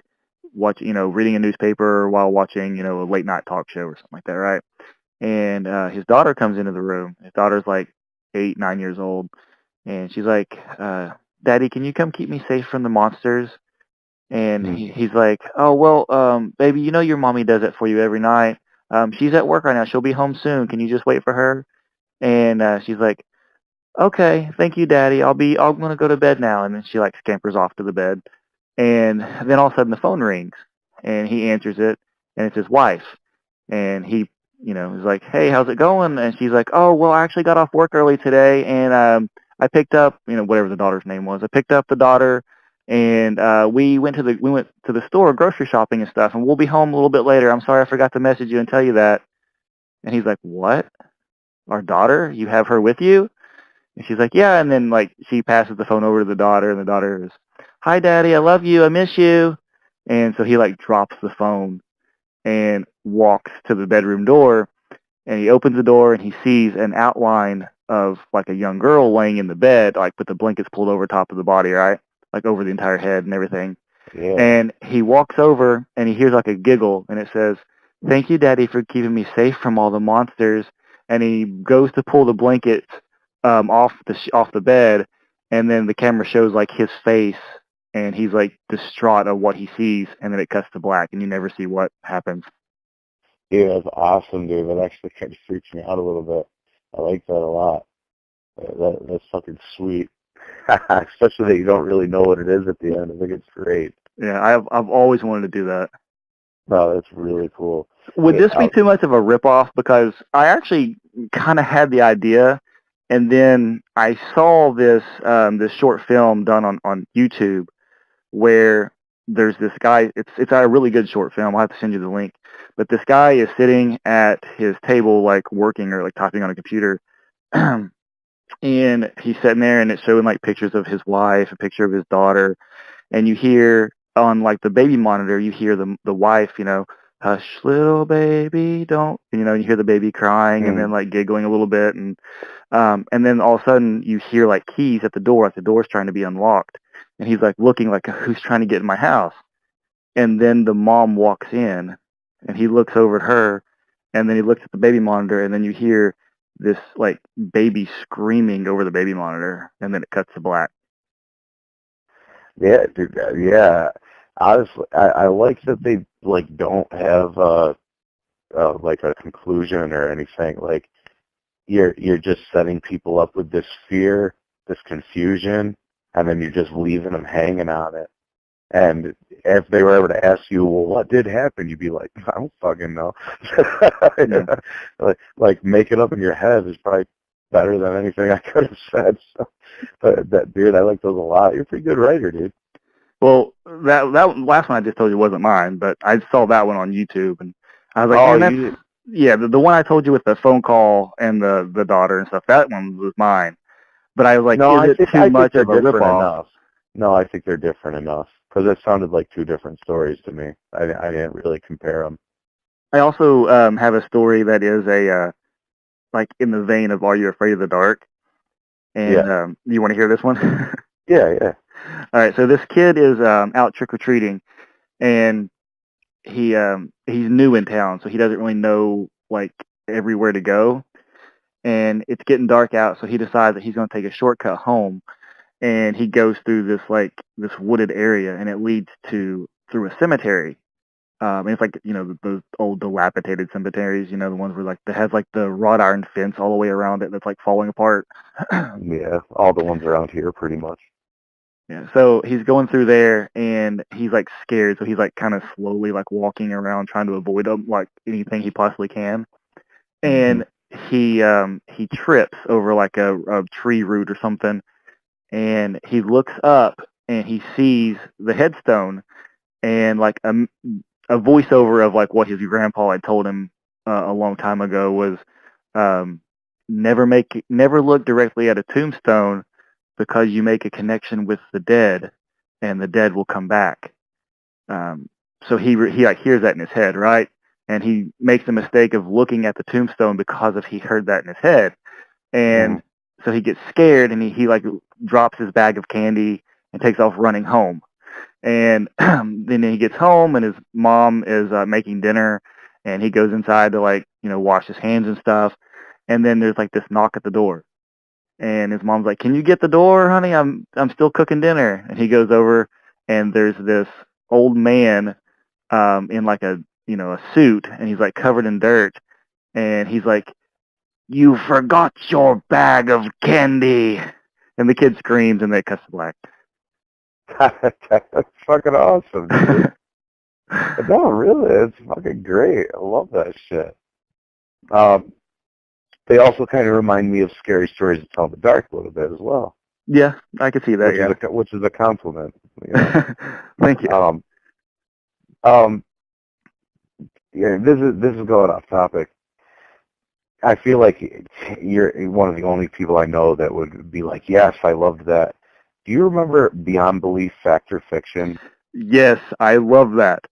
reading a newspaper while watching, a late night talk show or something like that, right? And his daughter comes into the room. His daughter's like 8, 9 years old, and she's like, "Daddy, can you come keep me safe from the monsters?" And he's like, "Oh, well, baby, your mommy does it for you every night. She's at work right now. She'll be home soon. Can you just wait for her?" And she's like, "Okay, thank you, Daddy. I'm gonna go to bed now." And then she like scampers off to the bed. And then all of a sudden the phone rings, and he answers it, and it's his wife. And he, is like, "Hey, how's it going?" And she's like, "Oh, well, I actually got off work early today, and I picked up, whatever the daughter's name was. I picked up the daughter, and we went to the store grocery shopping and stuff, and we'll be home a little bit later. I'm sorry I forgot to message you and tell you that." And he's like, "What? Our daughter? You have her with you?" And she's like, "Yeah." And then like she passes the phone over to the daughter, and the daughter is, "Hi, Daddy, I love you, I miss you." And so he like drops the phone and walks to the bedroom door, and he opens the door, and he sees an outline of like a young girl laying in the bed, like with the blankets pulled over top of the body, right? Like over the entire head and everything. Yeah. And he walks over, and he hears like a giggle, and it says, "Thank you, Daddy, for keeping me safe from all the monsters." And he goes to pull the blankets off the bed, and then the camera shows like his face, and he's like distraught of what he sees, and then it cuts to black, and you never see what happens. Yeah, that's awesome, dude. That actually kind of freaks me out a little bit. I like that a lot. That's fucking sweet. Especially that you don't really know what it is at the end. I think it's great. Yeah, I've always wanted to do that. No, that's really cool. Would this be too much of a ripoff? Because I actually kind of had the idea, and then I saw this short film done on YouTube where there's this guy. It's a really good short film. I'll have to send you the link. But this guy is sitting at his table, like working or like typing on a computer, and he's sitting there, and it's showing like pictures of his wife, a picture of his daughter, and you hear on like the baby monitor, you hear the wife, hush, little baby, don't, you hear the baby crying and then like giggling a little bit, and then all of a sudden you hear like keys at the door, like the door's trying to be unlocked, and he's like looking like who's trying to get in my house, and then the mom walks in, and he looks over at her, and then he looks at the baby monitor, and then you hear this like baby screaming over the baby monitor, and then it cuts to black. Yeah, dude. Yeah. Honestly, I like that they like don't have like a conclusion or anything. Like you're just setting people up with this fear, this confusion, and then you're just leaving them hanging on it. And if they were ever to ask you, well, what did happen? You'd be like, I don't fucking know. Like make it up in your head is probably better than anything I could have said. So, but dude, I like those a lot. You're a pretty good writer, dude. Well, that last one I just told you wasn't mine, but I saw that one on YouTube, and I was like, Oh, man, that's, yeah, the one I told you with the phone call and the daughter and stuff, that one was mine. But I was like, no, is it too much of a ripoff? Enough. No, I think they're different enough because it sounded like two different stories to me. I didn't really compare them. I also have a story that is like in the vein of Are You Afraid of the Dark? And you want to hear this one? Yeah. All right, so this kid is out trick-or-treating, and he's new in town, so he doesn't really know like everywhere to go. And it's getting dark out, so he decides that he's going to take a shortcut home, and he goes through this wooded area, and it leads through a cemetery. And it's like those old dilapidated cemeteries, the ones where like that has like the wrought iron fence all the way around it that's like falling apart. Yeah, all the ones around here, pretty much. Yeah, so he's going through there, and he's like scared, so he's like kind of slowly like walking around trying to avoid them like anything he possibly can. And he trips over like a tree root or something, and he looks up and he sees the headstone, and like a voiceover of like what his grandpa had told him a long time ago was never look directly at a tombstone, because you make a connection with the dead, and the dead will come back. So he like hears that in his head, right? And he makes the mistake of looking at the tombstone because he heard that in his head, and so he gets scared, and he like drops his bag of candy and takes off running home. And then he gets home, and his mom is making dinner, and he goes inside to like wash his hands and stuff. And then there's like this knock at the door. And his mom's like, "Can you get the door, honey? I'm still cooking dinner." And he goes over, and there's this old man in like a suit, and he's like covered in dirt, and he's like, "You forgot your bag of candy." And the kid screams, and they cuts to black. That's fucking awesome, dude. No, really, it's fucking great. I love that shit. They also kind of remind me of Scary Stories to Tell in the Dark a little bit as well. Yeah, I could see that. Which is a compliment. Thank you. Yeah, this is going off topic. I feel like you're one of the only people I know that would be like, yes, I loved that. Do you remember Beyond Belief, Fact or Fiction? Yes, I love that.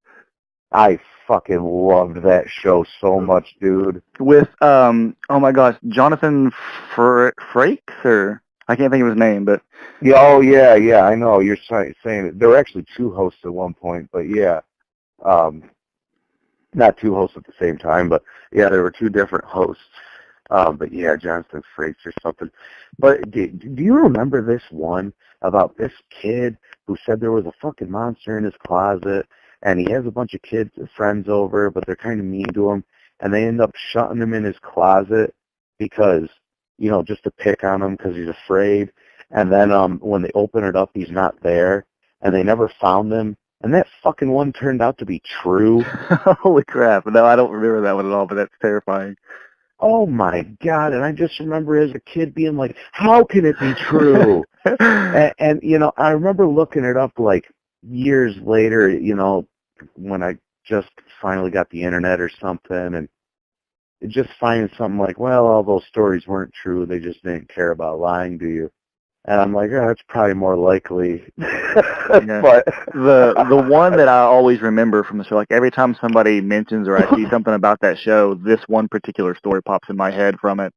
I fucking loved that show so much, dude. With, oh my gosh, Jonathan Frakes, or I can't think of his name, but... Yeah, I know. You're saying it. There were actually two hosts at one point, but yeah. Not two hosts at the same time, but yeah, there were two different hosts. But yeah, Jonathan Frakes or something. But do you remember this one about this kid who said there was a fucking monster in his closet, and he has a bunch of kids, friends over, but they're kind of mean to him, and they end up shutting him in his closet because, just to pick on him because he's afraid. And then when they open it up, he's not there, and they never found him. And that fucking one turned out to be true. Holy crap. No, I don't remember that one at all, but that's terrifying. Oh, my God. And I just remember as a kid being like, how can it be true? and, I remember looking it up, like, years later, when I just finally got the internet or something, and just finding something like, well, all those stories weren't true. They just didn't care about lying to you. And I'm like, oh, that's probably more likely. Yeah. But The one that I always remember from the show, like every time somebody mentions or I see something about that show, this one particular story pops in my head from it.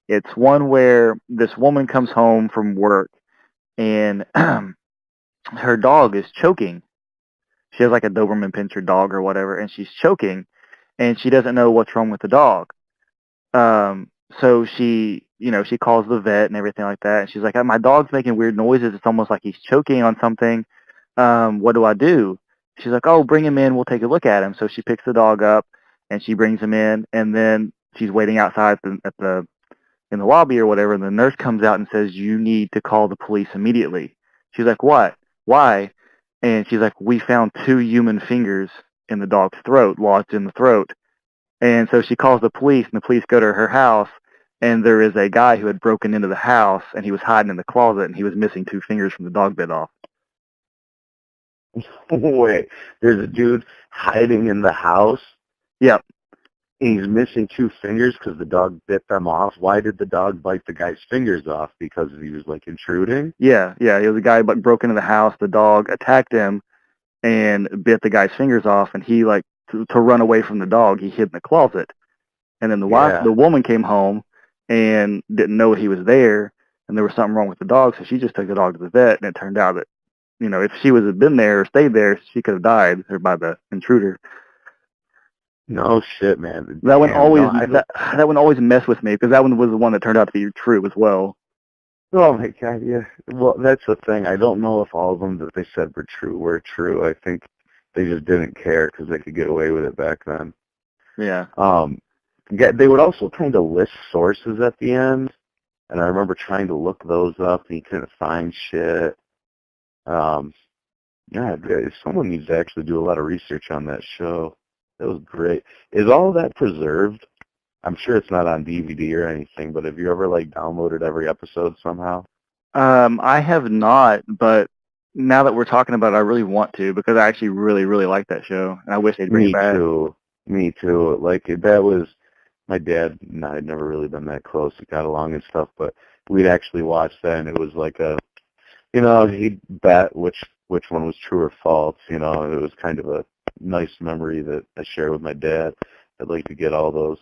It's one where this woman comes home from work and her dog is choking. She has like a Doberman Pinscher dog or whatever, and she's choking, and she doesn't know what's wrong with the dog. So she calls the vet and everything like that, and she's like, my dog's making weird noises. It's almost like he's choking on something. What do I do? She's like, oh, bring him in. We'll take a look at him. So she picks the dog up, and she brings him in, and then she's waiting outside in the lobby or whatever, and the nurse comes out and says, you need to call the police immediately. She's like, what? Why? And she's like, we found 2 human fingers in the dog's throat, lodged in the throat. And so she calls the police, and the police go to her house, and there is a guy who had broken into the house, and he was hiding in the closet, and he was missing 2 fingers from the dog bit off. wait, there's a dude hiding in the house. Yep. He's missing 2 fingers because the dog bit them off. Why did the dog bite the guy's fingers off? Because he was, like, intruding? Yeah. It was a guy broke into the house. The dog attacked him and bit the guy's fingers off, and he, like, to run away from the dog, he hid in the closet. And then the woman came home and didn't know he was there, and there was something wrong with the dog, so she just took the dog to the vet, and it turned out that, if she had been there or stayed there, she could have died by the intruder. No shit, man. That one always messed with me, because that one was the one that turned out to be true as well. Oh my god, yeah. Well, that's the thing. I don't know if all of them that they said were true. I think they just didn't care because they could get away with it back then. Yeah. They would also kind of list sources at the end, and I remember trying to look those up, and you couldn't find shit. Yeah, someone needs to actually do a lot of research on that show. That was great. Is all of that preserved? I'm sure it's not on DVD or anything, but have you ever, like, downloaded every episode somehow? I have not, but now that we're talking about it, I really want to, because I actually really, really like that show, and I wish they'd bring it back. Me too. Like, that was, my dad and I had never really been that close. We got along and stuff, but we'd actually watch that, and it was like he'd bet which one was true or false. It was kind of a nice memory that I share with my dad. I'd like to get all those.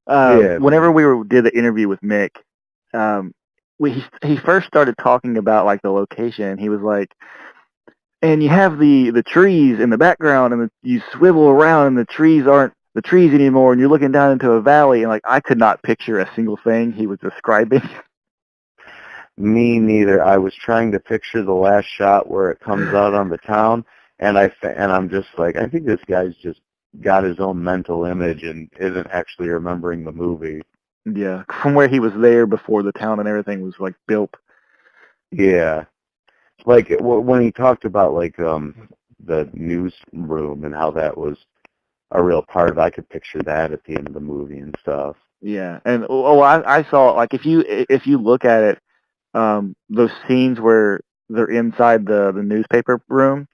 Whenever we did the interview with Mick, he first started talking about, like, the location. He was like, and you have the trees in the background, and you swivel around, and the trees aren't the trees anymore, and you're looking down into a valley, and, like, I could not picture a single thing he was describing. Me neither. I was trying to picture the last shot where it comes out on the town, and I'm just like, I think this guy's just got his own mental image and isn't actually remembering the movie. Yeah, from where he was there before the town and everything was, like, built. Yeah. Like, when he talked about, like, the newsroom and how that was a real part of it, I could picture that at the end of the movie and stuff. Yeah, and I saw, like, if you look at it, those scenes where they're inside the newspaper room.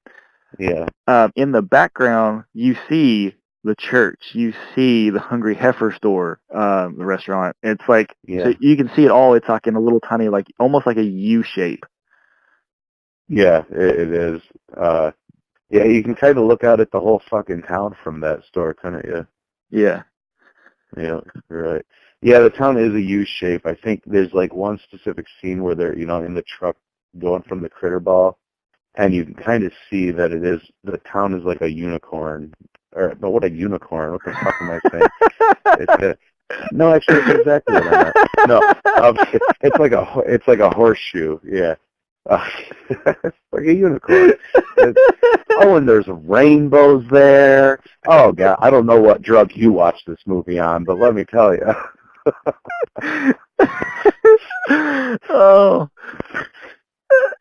Yeah. In the background, you see the church. You see the Hungry Heifer store, the restaurant. It's like, so you can see it all. It's like in a little tiny, like, almost like a U shape. Yeah, it is. Yeah, you can kind of look out at the whole fucking town from that store, couldn't you? Yeah. Yeah, right. Yeah, the town is a U shape. I think there's, like, one specific scene where they're, in the truck going from the critter ball, and you can kind of see that the town is like a unicorn. But what a unicorn? What the fuck am I saying? No, actually, it's exactly what I meant. No, it's like a horseshoe. Yeah. It's like a unicorn. And there's rainbows there. Oh, God, I don't know what drug you watched this movie on, but let me tell you. Oh.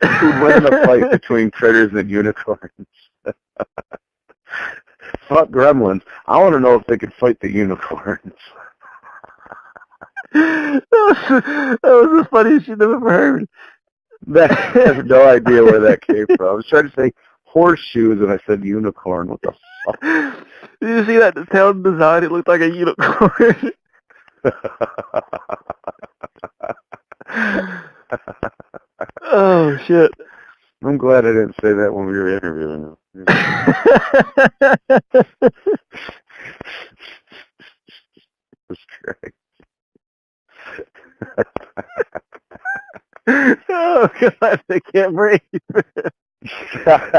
Who win a fight between critters and unicorns? Fuck gremlins. I want to know if they could fight the unicorns. That was the funniest shit I've ever heard. I have no idea where that came from. I was trying to say horseshoes, and I said unicorn. What the fuck? Did you see that town design? It looked like a unicorn. shit. I'm glad I didn't say that when we were interviewing him. That's great. Oh, God, I can't breathe. That's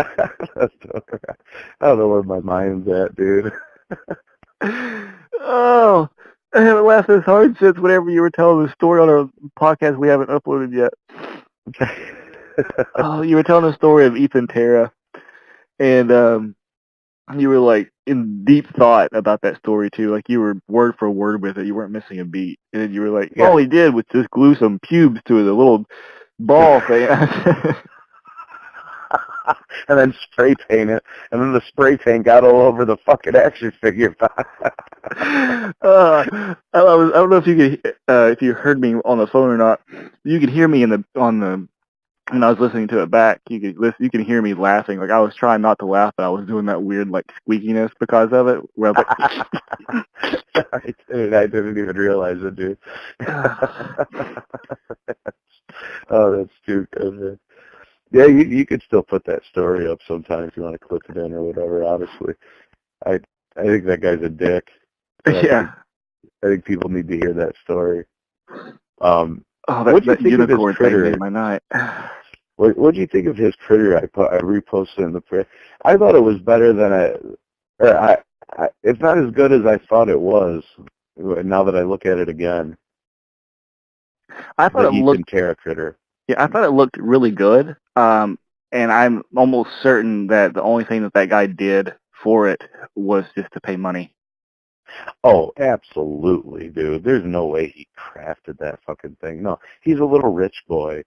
I don't know where my mind's at, dude. Oh, I haven't laughed this hard since whenever you were telling the story on our podcast we haven't uploaded yet. Oh, you were telling the story of Ethan Terra, and you were like in deep thought about that story too. Like you were word for word with it. You weren't missing a beat. And then you were like, all he did was just glue some pubes to the little ball thing. And then spray paint it, and then the spray paint got all over the fucking action figure. I don't know if you could, if you heard me on the phone or not. You could hear me when I was listening to it back. You can hear me laughing. Like I was trying not to laugh, but I was doing that weird like squeakiness because of it. Where I was like, I didn't even realize it, dude. Oh, that's too good, man. Yeah, you could still put that story up sometime if you want to clip it in or whatever. Honestly, I think that guy's a dick. yeah. I think people need to hear that story. Oh, that unicorn thing made my night. What do you think of his critter? I reposted in the press. I thought it was better than it's not as good as I thought it was. Now that I look at it again, I thought it looked Terra critter. Yeah, I thought it looked really good. And I'm almost certain that the only thing that guy did for it was just to pay money. Oh, absolutely, dude. There's no way he crafted that fucking thing. No, he's a little rich boy.